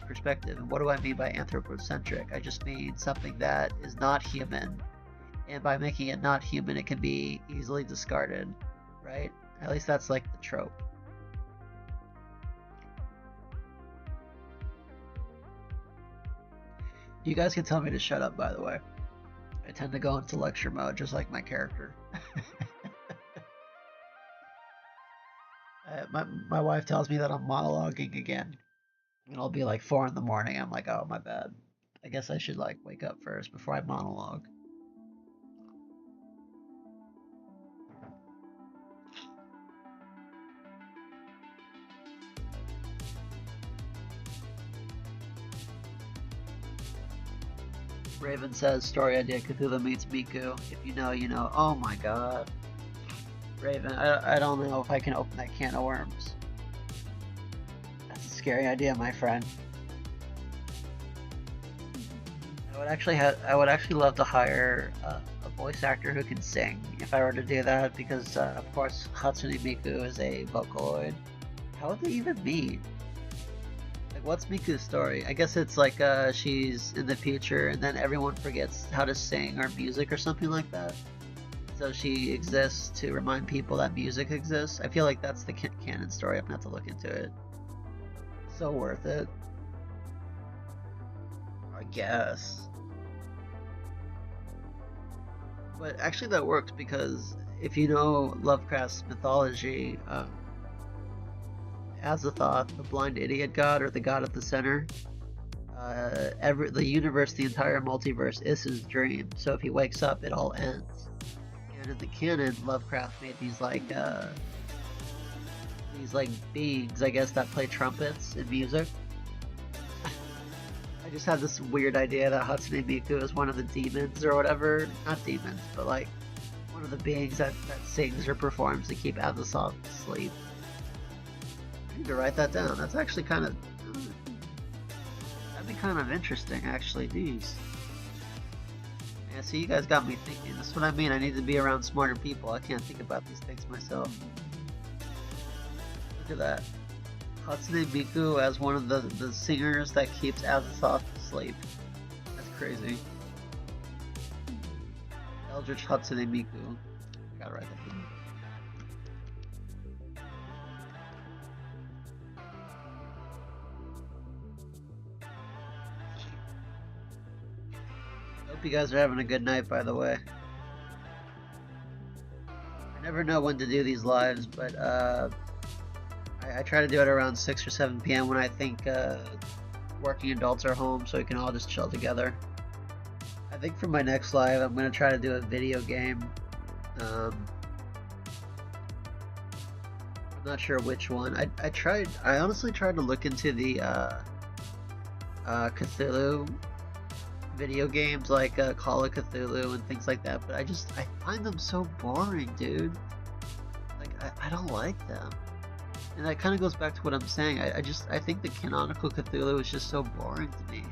perspective. And what do I mean by anthropocentric? I just mean something that is not human, and by making it not human, it can be easily discarded, right? At least that's like the trope. You guys can tell me to shut up, by the way. I tend to go into lecture mode, just like my character. My wife tells me that I'm monologuing again. And it'll be like 4 in the morning. I'm like, oh, my bad. I guess I should like wake up first before I monologue. Raven says, story idea, Cthulhu meets Miku. If you know, you know. Oh my god. Raven, I don't know if I can open that can of worms. That's a scary idea, my friend. I would actually love to hire a voice actor who can sing if I were to do that, because of course Hatsune Miku is a Vocaloid. How would they even meet? Like, what's Miku's story? I guess it's like she's in the future and then everyone forgets how to sing or music or something like that. So she exists to remind people that music exists. I feel like that's the canon story. I'm gonna have to look into it. So worth it, I guess. But actually that works, because if you know Lovecraft's mythology, Azathoth, the blind idiot god, or the god at the center, the universe, the entire multiverse is his dream. So if he wakes up, it all ends. And in the canon, Lovecraft made these beings, I guess, that play trumpets and music. I just had this weird idea that Hatsune Miku is one of the demons or whatever. Not demons, but like one of the beings that sings or performs to keep Azathoth asleep. I need to write that down. That's actually kind of... that'd be kind of interesting, actually. Jeez. Yeah, see, you guys got me thinking. That's what I mean. I need to be around smarter people. I can't think about these things myself. Look at that. Hatsune Miku as one of the singers that keeps Azathoth asleep. That's crazy. Eldritch Hatsune Miku. Gotta write that down. Hope you guys are having a good night, by the way. I never know when to do these lives, but I try to do it around 6 or 7 p.m. when I think working adults are home, so we can all just chill together. I think for my next live, I'm going to try to do a video game. I'm not sure which one. I honestly tried to look into the Cthulhu video games, like Call of Cthulhu and things like that, but I find them so boring, dude. Like, I don't like them. And that kind of goes back to what I'm saying. I think the canonical Cthulhu is just so boring to me.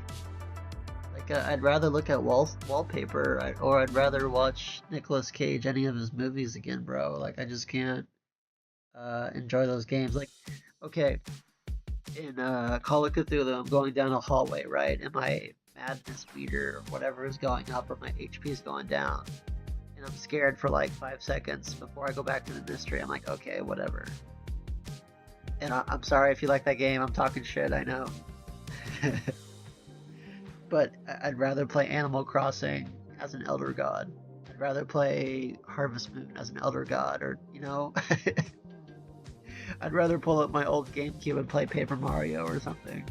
Like, I'd rather look at wallpaper, or I'd rather watch Nicolas Cage, any of his movies again, bro. Like, I just can't. enjoy those games. Like, okay, in Call of Cthulhu, I'm going down a hallway, right? And my madness meter or whatever is going up, or my HP is going down. And I'm scared for like 5 seconds before I go back to the mystery. I'm like, okay, whatever. And I'm sorry if you like that game. I'm talking shit, I know. But I'd rather play Animal Crossing as an Elder God. I'd rather play Harvest Moon as an Elder God, or, you know, I'd rather pull up my old GameCube and play Paper Mario or something.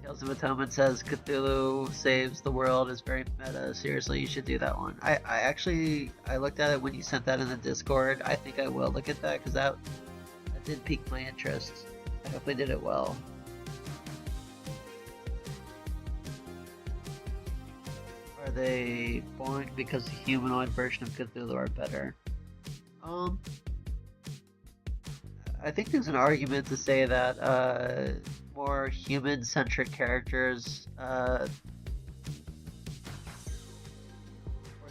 Tales of Atonement says Cthulhu Saves the World is very meta. Seriously, you should do that one. I actually looked at it when you sent that in the Discord. I think I will look at that because that did pique my interest. I hope they did it well. Are they boring because the humanoid version of Cthulhu are better? I think there's an argument to say that more human-centric characters, or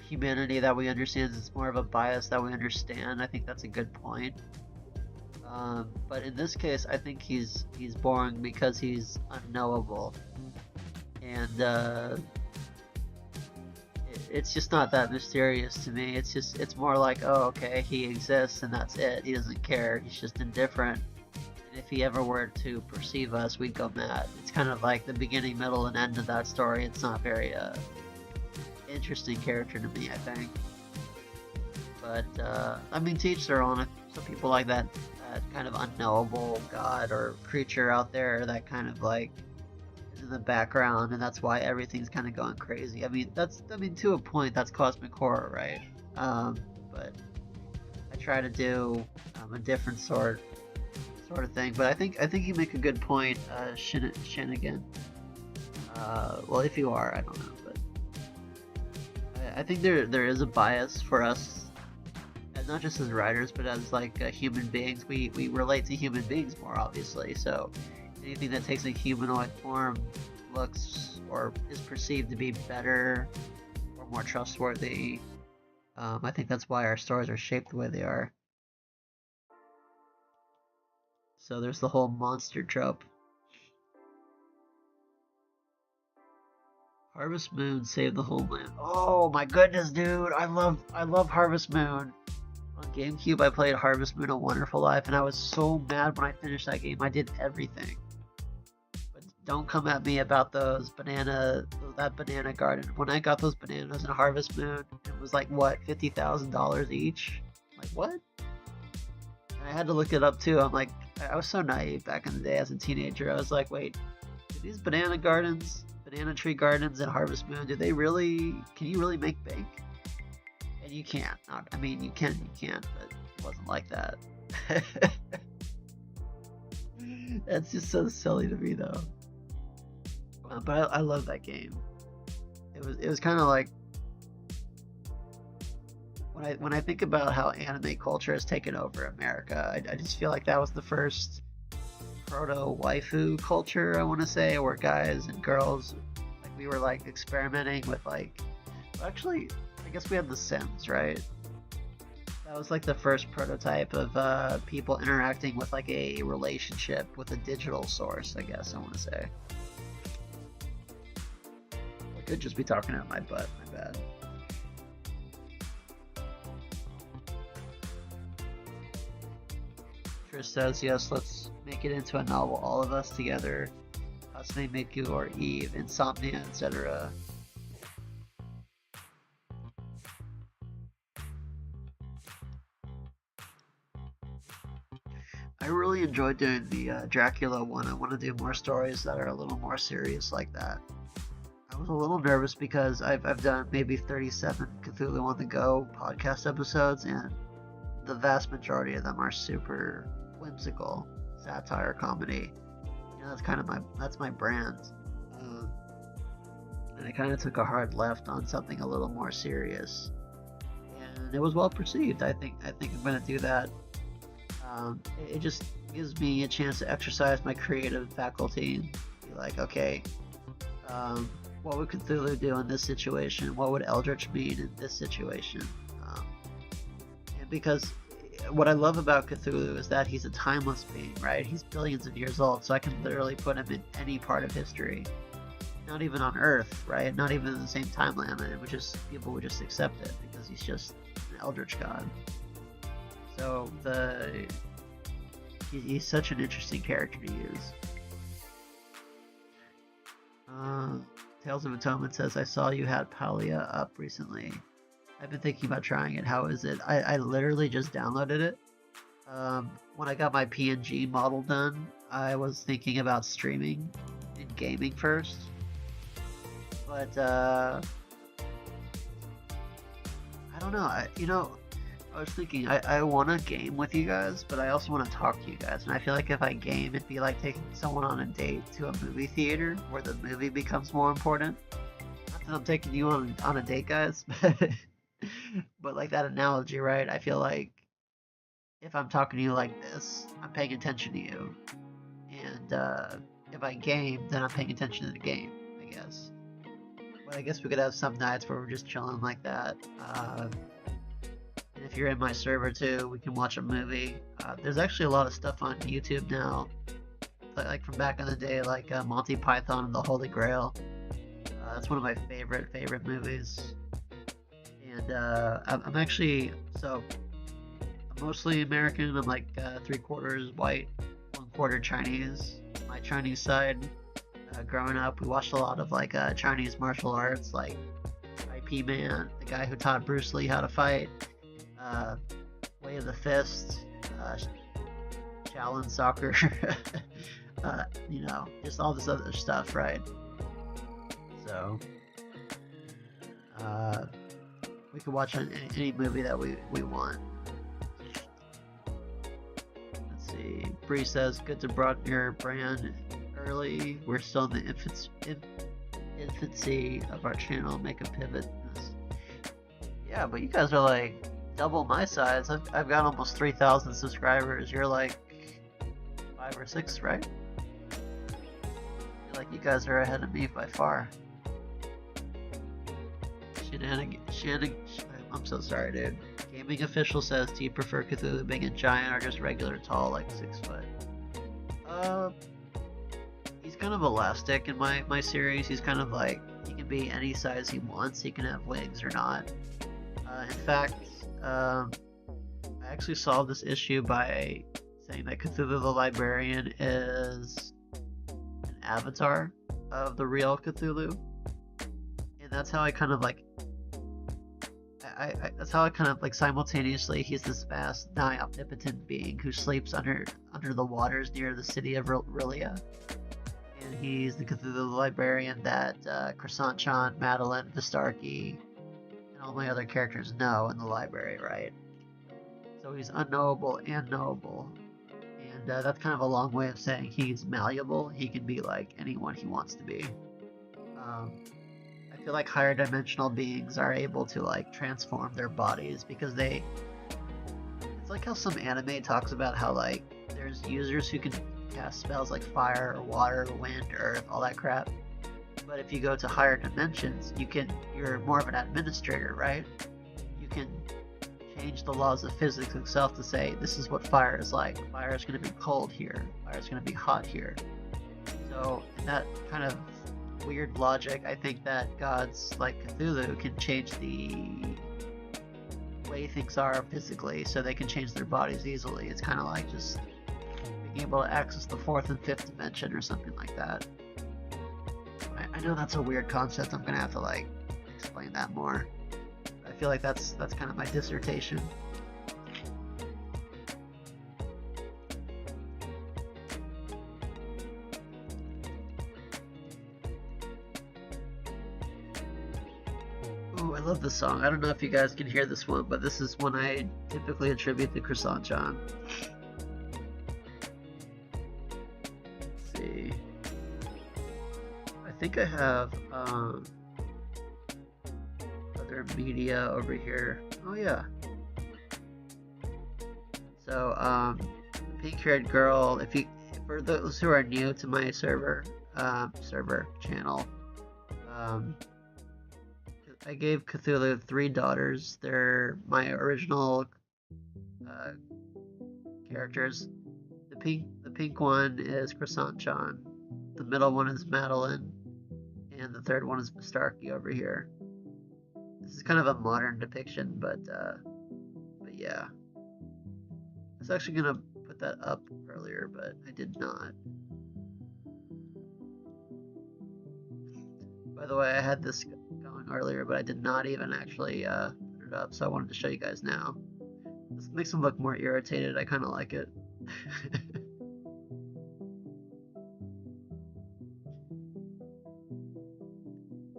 humanity that we understand is more of a bias that we understand. I think that's a good point. But in this case, I think he's boring because he's unknowable, and it's just not that mysterious to me. It's more like, oh, okay, he exists and that's it. He doesn't care. He's just indifferent. And if he ever were to perceive us, we'd go mad. It's kind of like the beginning, middle, and end of that story. It's not very interesting character to me, I think. But I mean, to each their own. Some people like that kind of unknowable god or creature out there that kind of like in the background, and that's why everything's kind of going crazy. I mean, to a point, that's cosmic horror, right? But I try to do a different sort of thing. But I think you make a good point, Shinnigan. Well, if you are, I don't know, but I think there is a bias for us, and not just as writers, but as like human beings. We relate to human beings more, obviously. So anything that takes a humanoid form looks or is perceived to be better or more trustworthy. I think that's why our stories are shaped the way they are. So there's the whole monster trope. Harvest Moon saved the homeland. Oh my goodness, dude! I love Harvest Moon. On GameCube, I played Harvest Moon: A Wonderful Life, and I was so mad when I finished that game. I did everything. Don't come at me about that banana garden. When I got those bananas in Harvest Moon, it was like, what, $50,000 each? Like, what? And I had to look it up too. I'm like, I was so naive back in the day as a teenager. I was like, wait, do these banana tree gardens in Harvest Moon, can you really make bank? And you can't. I mean, you can, but it wasn't like that. That's just so silly to me, though. But I love that game. It was kind of like when I think about how anime culture has taken over America, I just feel like that was the first proto waifu culture, I want to say, where guys and girls, like, we were like experimenting with like, actually, I guess we had The Sims, right? That was like the first prototype of people interacting with like a relationship with a digital source, I guess I want to say. I could just be talking out my butt, my bad. Trish says, yes, let's make it into a novel, all of us together. Hatsune Miku or Eve, Insomnia, etc. I really enjoyed doing the Dracula one. I want to do more stories that are a little more serious like that. I was a little nervous because I've done maybe 37 Cthulhu on the Go podcast episodes, and the vast majority of them are super whimsical, satire, comedy. You know, that's my brand. And I kind of took a hard left on something a little more serious, and it was well perceived. I think I'm gonna do that. It just gives me a chance to exercise my creative faculty and be like, okay, what would Cthulhu do in this situation? What would eldritch mean in this situation? because what I love about Cthulhu is that he's a timeless being, right? He's billions of years old, so I can literally put him in any part of history. Not even on Earth, right? Not even in the same timeline, and people would just accept it because he's just an eldritch god. So he's such an interesting character to use. Tales of Atonement says, I saw you had Palia up recently. I've been thinking about trying it. How is it? I literally just downloaded it. When I got my PNG model done, I was thinking about streaming and gaming first. But, I don't know. I was thinking, I want to game with you guys, but I also want to talk to you guys. And I feel like if I game, it'd be like taking someone on a date to a movie theater where the movie becomes more important. Not that I'm taking you on a date, guys, but like that analogy, right? I feel like if I'm talking to you like this, I'm paying attention to you. And if I game, then I'm paying attention to the game, I guess. But I guess we could have some nights where we're just chilling like that. And if you're in my server too, we can watch a movie. There's actually a lot of stuff on YouTube now, like from back in the day, like Monty Python and the Holy Grail. That's one of my favorite movies. And I'm actually, I'm mostly American. I'm like 3/4 white, 1/4 Chinese. My Chinese side, growing up, we watched a lot of like Chinese martial arts, like IP Man, the guy who taught Bruce Lee how to fight. Way of the Fist, Shaolin Soccer, just all this other stuff, right? So, we could watch any movie that we want. Let's see. Bree says, good to broaden your brand early. We're still in the infancy of our channel. Make a pivot. Yeah, but you guys are like double my size. I've got almost 3,000 subscribers. You're like 5 or 6, right? I feel like you guys are ahead of me by far. I'm so sorry, dude. Gaming Official says, do you prefer Cthulhu big and giant or just regular tall, like 6 foot? He's kind of elastic in my series. He's kind of like, he can be any size he wants. He can have wings or not. In fact, I actually solved this issue by saying that Cthulhu the Librarian is an avatar of the real Cthulhu, and that's how I kind of like simultaneously he's this vast, nigh omnipotent being who sleeps under the waters near the city of Rilia, and he's the Cthulhu the Librarian that Croissant Chan, Madeline, Vistarki, and all my other characters know in the library, right? So he's unknowable and knowable, and that's kind of a long way of saying he's malleable. He can be like anyone he wants to be. I feel like higher dimensional beings are able to like transform their bodies because it's like how some anime talks about how like there's users who can cast spells like fire or water, wind, earth, all that crap. But if you go to higher dimensions, you're more of an administrator, right? You can change the laws of physics itself to say, this is what fire is like. Fire is going to be cold here. Fire is going to be hot here. So, in that kind of weird logic, I think that gods like Cthulhu can change the way things are physically, so they can change their bodies easily. It's kind of like just being able to access the 4th and 5th dimension or something like that. I know that's a weird concept. I'm gonna have to like explain that more. I feel like that's kind of my dissertation. Ooh, I love this song. I don't know if you guys can hear this one, but this is one I typically attribute to Croissant John. Let's see. I think I have other media over here. Oh yeah. So pink-haired girl. For those who are new to my server channel, I gave Cthulhu 3 daughters. They're my original uh, characters. The pink one is Croissant John. The middle one is Madeline, and the third one is Bastarky over here. This is kind of a modern depiction, but yeah. I was actually gonna put that up earlier, but I did not. By the way, I had this going earlier, but I did not even actually put it up, so I wanted to show you guys now. This makes him look more irritated. I kind of like it.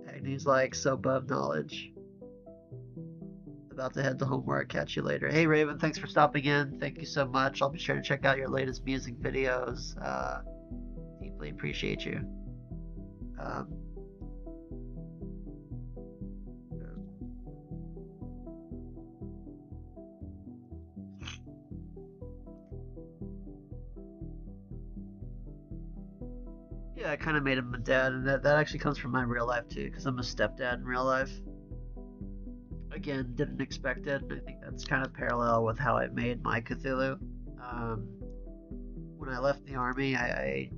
Agni's like, so above knowledge. About to head to homework. Catch you later. Hey Raven, thanks for stopping in. Thank you so much. I'll be sure to check out your latest music videos. Deeply appreciate you. Yeah, I kind of made him a dad, and that actually comes from my real life too, because I'm a stepdad in real life. Again, didn't expect it, and I think that's kind of parallel with how I made my Cthulhu. When I left the army, I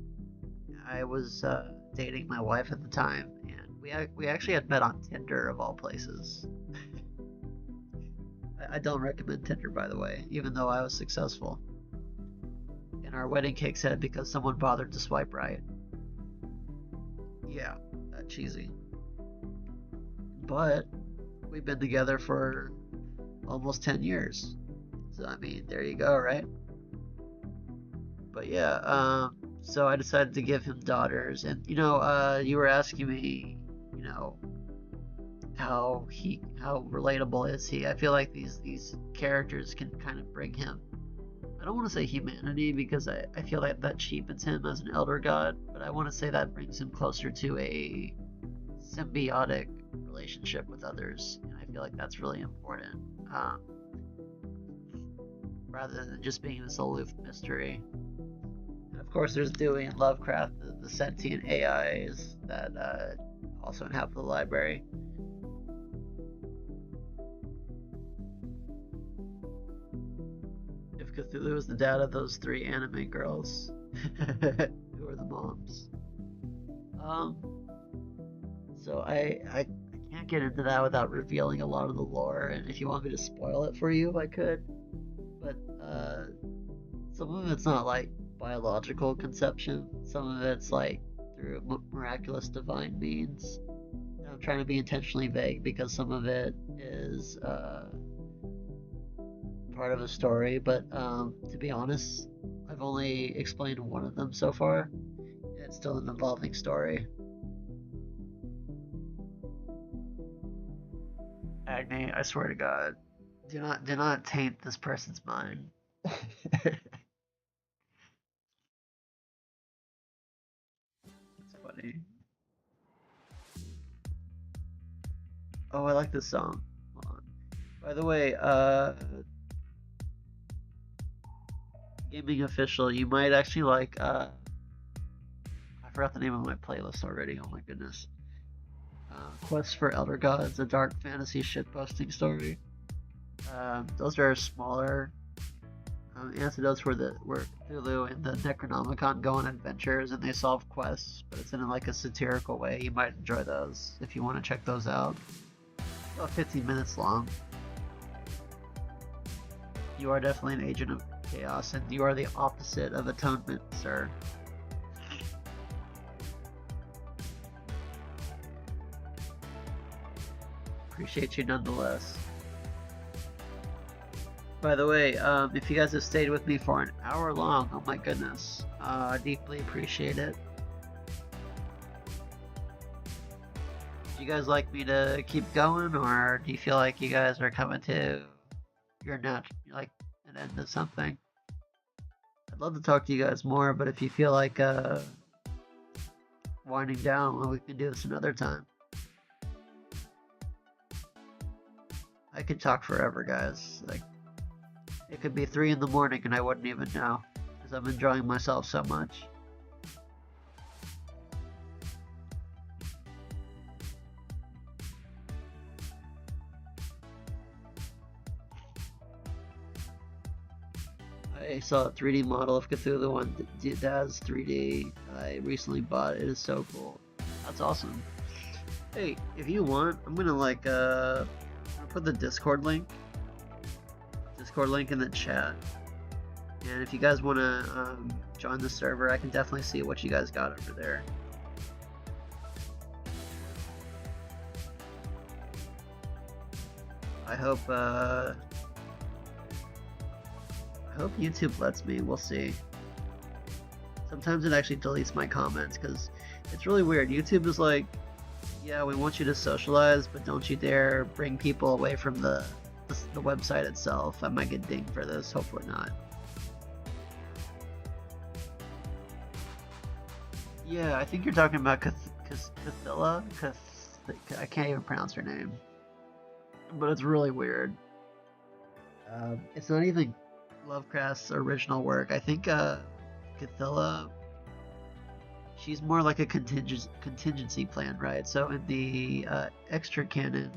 was dating my wife at the time, and we actually had met on Tinder of all places. I don't recommend Tinder, by the way, even though I was successful. And our wedding cake said because someone bothered to swipe right. Yeah, that cheesy. But we've been together for almost 10 years. So, I mean, there you go, right? But yeah, so I decided to give him daughters. And, you were asking me, how relatable is he? I feel like these characters can kind of bring him, I don't want to say humanity because I feel like that cheapens him as an elder god, but I want to say that brings him closer to a symbiotic relationship with others, and I feel like that's really important, rather than just being this aloof mystery. And of course, there's Dewey and Lovecraft, the sentient AIs that also inhabit the library. If Cthulhu is the dad of those 3 anime girls, who are the moms? So I can't get into that without revealing a lot of the lore, and if you want me to spoil it for you, I could. But some of it's not like biological conception. Some of it's like through miraculous divine means. And I'm trying to be intentionally vague because some of it is part of a story, but to be honest, I've only explained one of them so far. It's still an evolving story. Agni, I swear to God, do not taint this person's mind. It's funny. Oh, I like this song. Hold on. By the way, gaming official, you might actually like I forgot the name of my playlist already. Oh my goodness. Quest for Elder Gods, a dark fantasy shitposting story. Those are smaller antidotes where Cthulhu and the Necronomicon go on adventures and they solve quests, but it's in like a satirical way. You might enjoy those if you want to check those out. About 15 minutes long. You are definitely an agent of chaos, and you are the opposite of atonement, sir. Appreciate you nonetheless. By the way, if you guys have stayed with me for an hour long, oh my goodness, I deeply appreciate it. Do you guys like me to keep going, or do you feel like you guys are coming to an end of something? I'd love to talk to you guys more, but if you feel like winding down, well, we can do this another time. I could talk forever, guys. Like, it could be 3 in the morning and I wouldn't even know, because I'm enjoying myself so much. I saw a 3D model of Cthulhu on Dad's 3D. I recently bought it. It is so cool. That's awesome. Hey, if you want, I'm gonna I'll put the Discord link in the chat. And if you guys want to join the server, I can definitely see what you guys got over there. I hope YouTube lets me. We'll see. Sometimes it actually deletes my comments because it's really weird. YouTube is like, yeah, we want you to socialize, but don't you dare bring people away from the website itself. I might get dinged for this. Hopefully not. Yeah, I think you're talking about Cthulhu. I can't even pronounce her name, but it's really weird. It's not even Lovecraft's original work. I think Cthulhu, she's more like a contingency plan, right? So in the extra canon,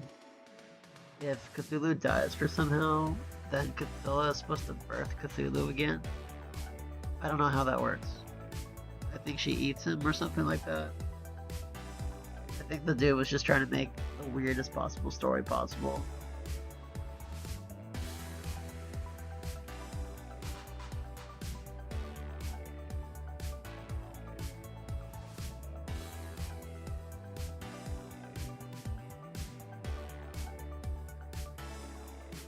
if Cthulhu dies for somehow, then Cthulhu is supposed to birth Cthulhu again. I don't know how that works. I think she eats him or something like that. I think the dude was just trying to make the weirdest possible story possible.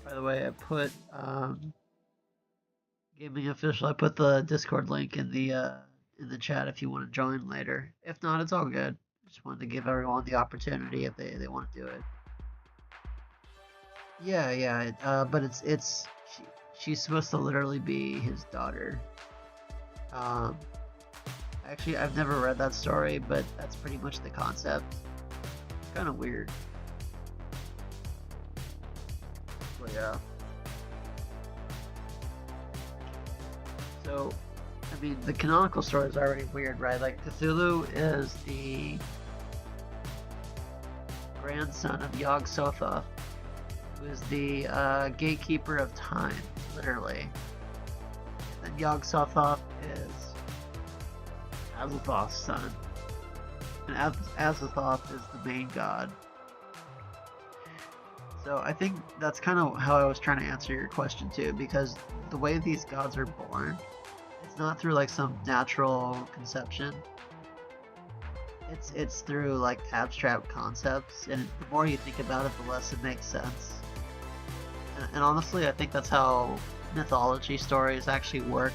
By the way, I put Gaming Official. I put the Discord link in the chat if you want to join later. If not, it's all good. Just wanted to give everyone the opportunity if they want to do it. Yeah. But she's supposed to literally be his daughter. Actually, I've never read that story, but that's pretty much the concept. Kind of weird. But yeah. So, I mean, the canonical story is already weird, right? Like, Cthulhu is the grandson of Yog-Sothoth, who is the gatekeeper of time, literally. And then Yog-Sothoth is Azathoth's son. And Azathoth is the main god. So I think that's kind of how I was trying to answer your question too, because the way these gods are born, it's not through like some natural conception. It's through like abstract concepts, and the more you think about it, the less it makes sense. And honestly, I think that's how mythology stories actually work.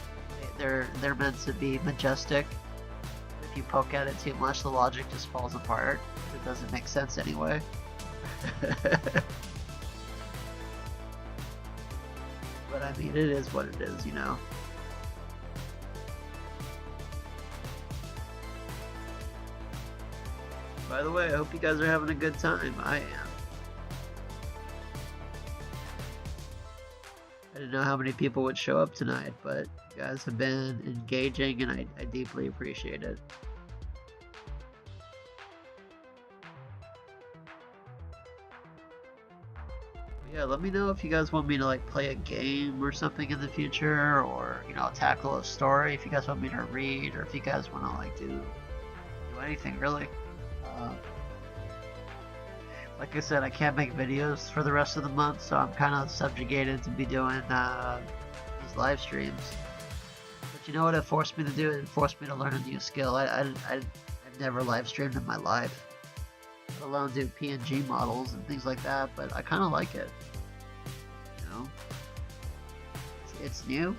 They're meant to be majestic. If you poke at it too much, the logic just falls apart. It doesn't make sense anyway. But I mean, it is what it is, you know? By the way, I hope you guys are having a good time. I am. I didn't know how many people would show up tonight, but you guys have been engaging, and I deeply appreciate it. Yeah, let me know if you guys want me to like play a game or something in the future, or you know, tackle a story. If you guys want me to read, or if you guys want to like do anything really. Like I said, I can't make videos for the rest of the month, so I'm kind of subjugated to be doing these live streams. But you know what it forced me to do? It forced me to learn a new skill. I've never live streamed in my life, let alone do PNG models and things like that, but I kind of like it. You know? It's new.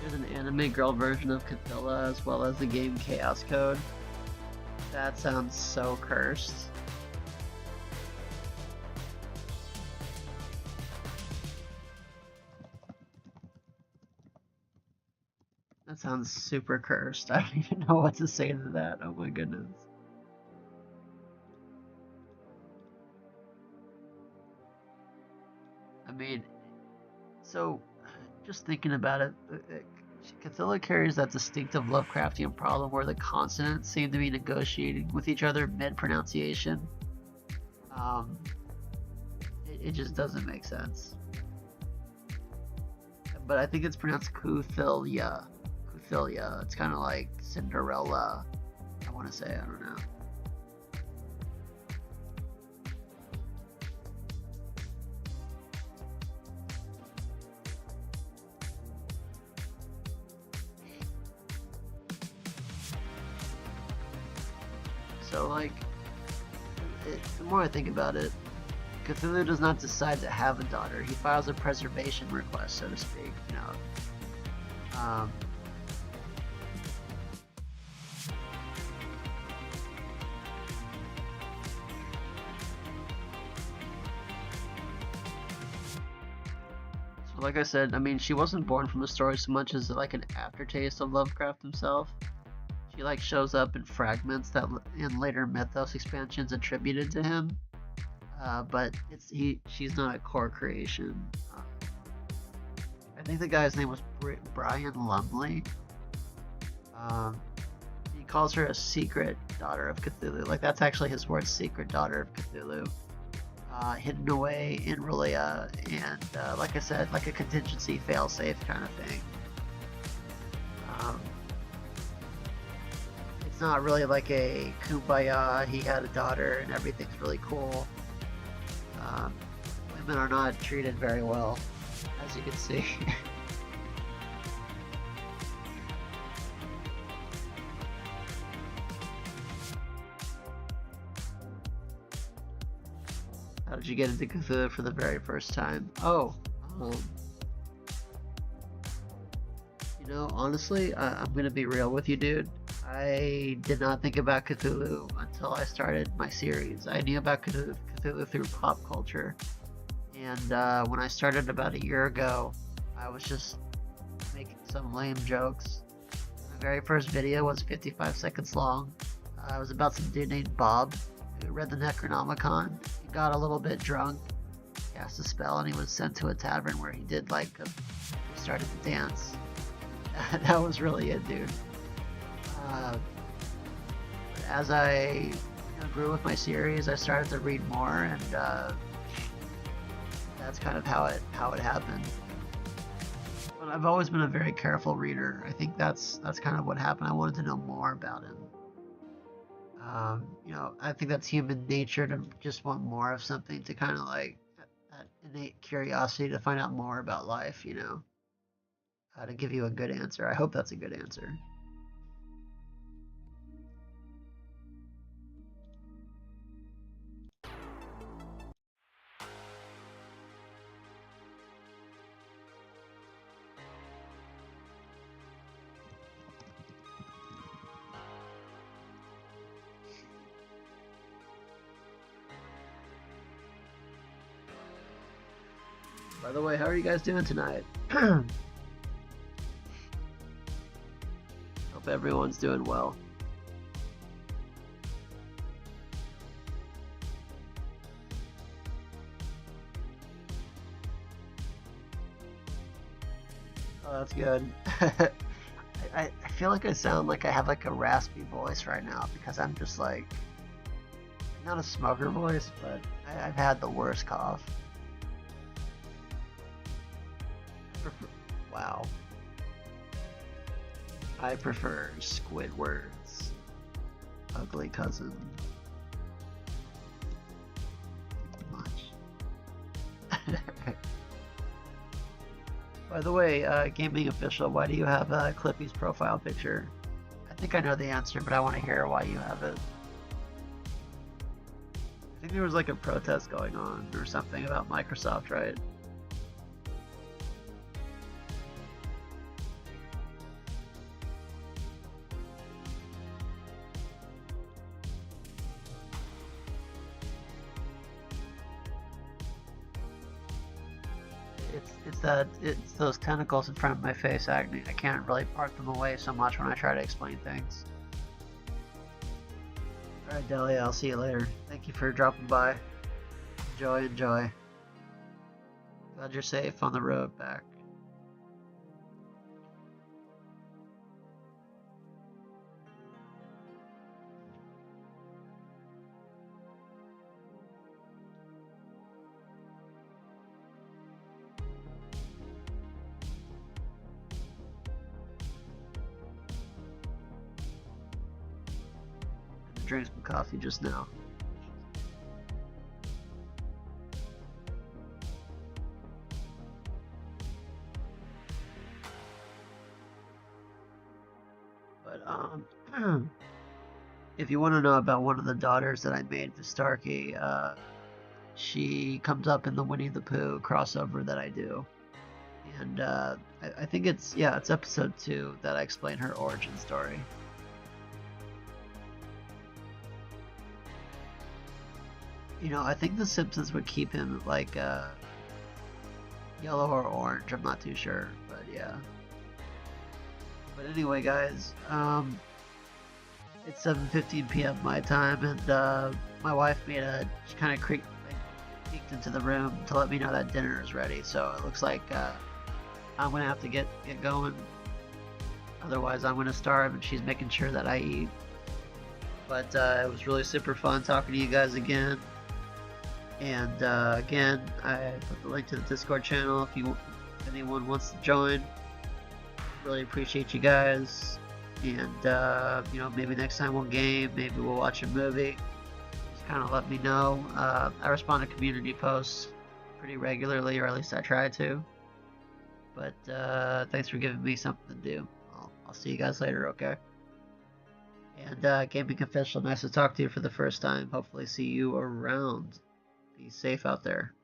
There's an anime girl version of Cthulhu as well as the game Chaos Code. That sounds so cursed. That sounds super cursed. I don't even know what to say to that. Oh my goodness. mean, so just thinking about it, Cthulhu carries that distinctive Lovecraftian problem where the consonants seem to be negotiating with each other mid-pronunciation. Um, it just doesn't make sense. But I think it's pronounced Cthulhu. Cthulhu. It's kind of like Cinderella. I want to say. I don't know. So, like, the more I think about it, Cthulhu does not decide to have a daughter. He files a preservation request, so to speak. You know. So, like I said, I mean, she wasn't born from the story so much as like an aftertaste of Lovecraft himself. She like shows up in fragments that in later mythos expansions attributed to him, but she's not a core creation. I think the guy's name was Brian Lumley. He calls her a secret daughter of Cthulhu. Like that's actually his word, secret daughter of Cthulhu, hidden away in Relia, and like I said, like a contingency failsafe kind of thing. It's not really like a kumbaya, he had a daughter and everything's really cool. Women are not treated very well, as you can see. How did you get into Cthulhu for the very first time? Oh, you know, honestly, I'm gonna be real with you, dude. I did not think about Cthulhu until I started my series. I knew about Cthulhu through pop culture. And when I started about a year ago, I was just making some lame jokes. My very first video was 55 seconds long. It was about some dude named Bob who read the Necronomicon. He got a little bit drunk, cast a spell, and he was sent to a tavern where he did he started to dance. That was really it, dude. As I grew with my series, I started to read more, and that's kind of how it happened. But I've always been a very careful reader. I think that's kind of what happened. I wanted to know more about him. You know, I think that's human nature to just want more of something, to kind of like that innate curiosity to find out more about life. You know, to give you a good answer. I hope that's a good answer. By the way, how are you guys doing tonight? Hope everyone's doing well. Oh, that's good. I feel like I sound like I have like a raspy voice right now because I'm just like, not a smoker voice, but I've had the worst cough. Wow. I prefer Squidward's ugly cousin much. By the way, Gaming Official, why do you have Clippy's profile picture? I think I know the answer, but I want to hear why you have it. I think there was like a protest going on or something about Microsoft, right? It's those tentacles in front of my face acting. I can't really part them away so much when I try to explain things. Alright, Delia, I'll see you later. Thank you for dropping by. Enjoy. Glad you're safe on the road back. I drank some coffee just now. But if you want to know about one of the daughters that I made for Starkey, she comes up in the Winnie the Pooh crossover that I do. And I think it's episode 2 that I explain her origin story. You know, I think The Simpsons would keep him like yellow or orange. I'm not too sure, but yeah. But anyway, guys, it's 7:15 p.m. my time, and my wife she kind of peeked into the room to let me know that dinner is ready. So it looks like I'm gonna have to get going. Otherwise, I'm gonna starve, and she's making sure that I eat. But it was really super fun talking to you guys again. And again, I put the link to the Discord channel if anyone wants to join. Really appreciate you guys. And you know, maybe next time we'll game, maybe we'll watch a movie. Just kind of let me know. I respond to community posts pretty regularly, or at least I try to. But thanks for giving me something to do. I'll see you guys later, okay? And Gaming Official, nice to talk to you for the first time. Hopefully see you around. Be safe out there.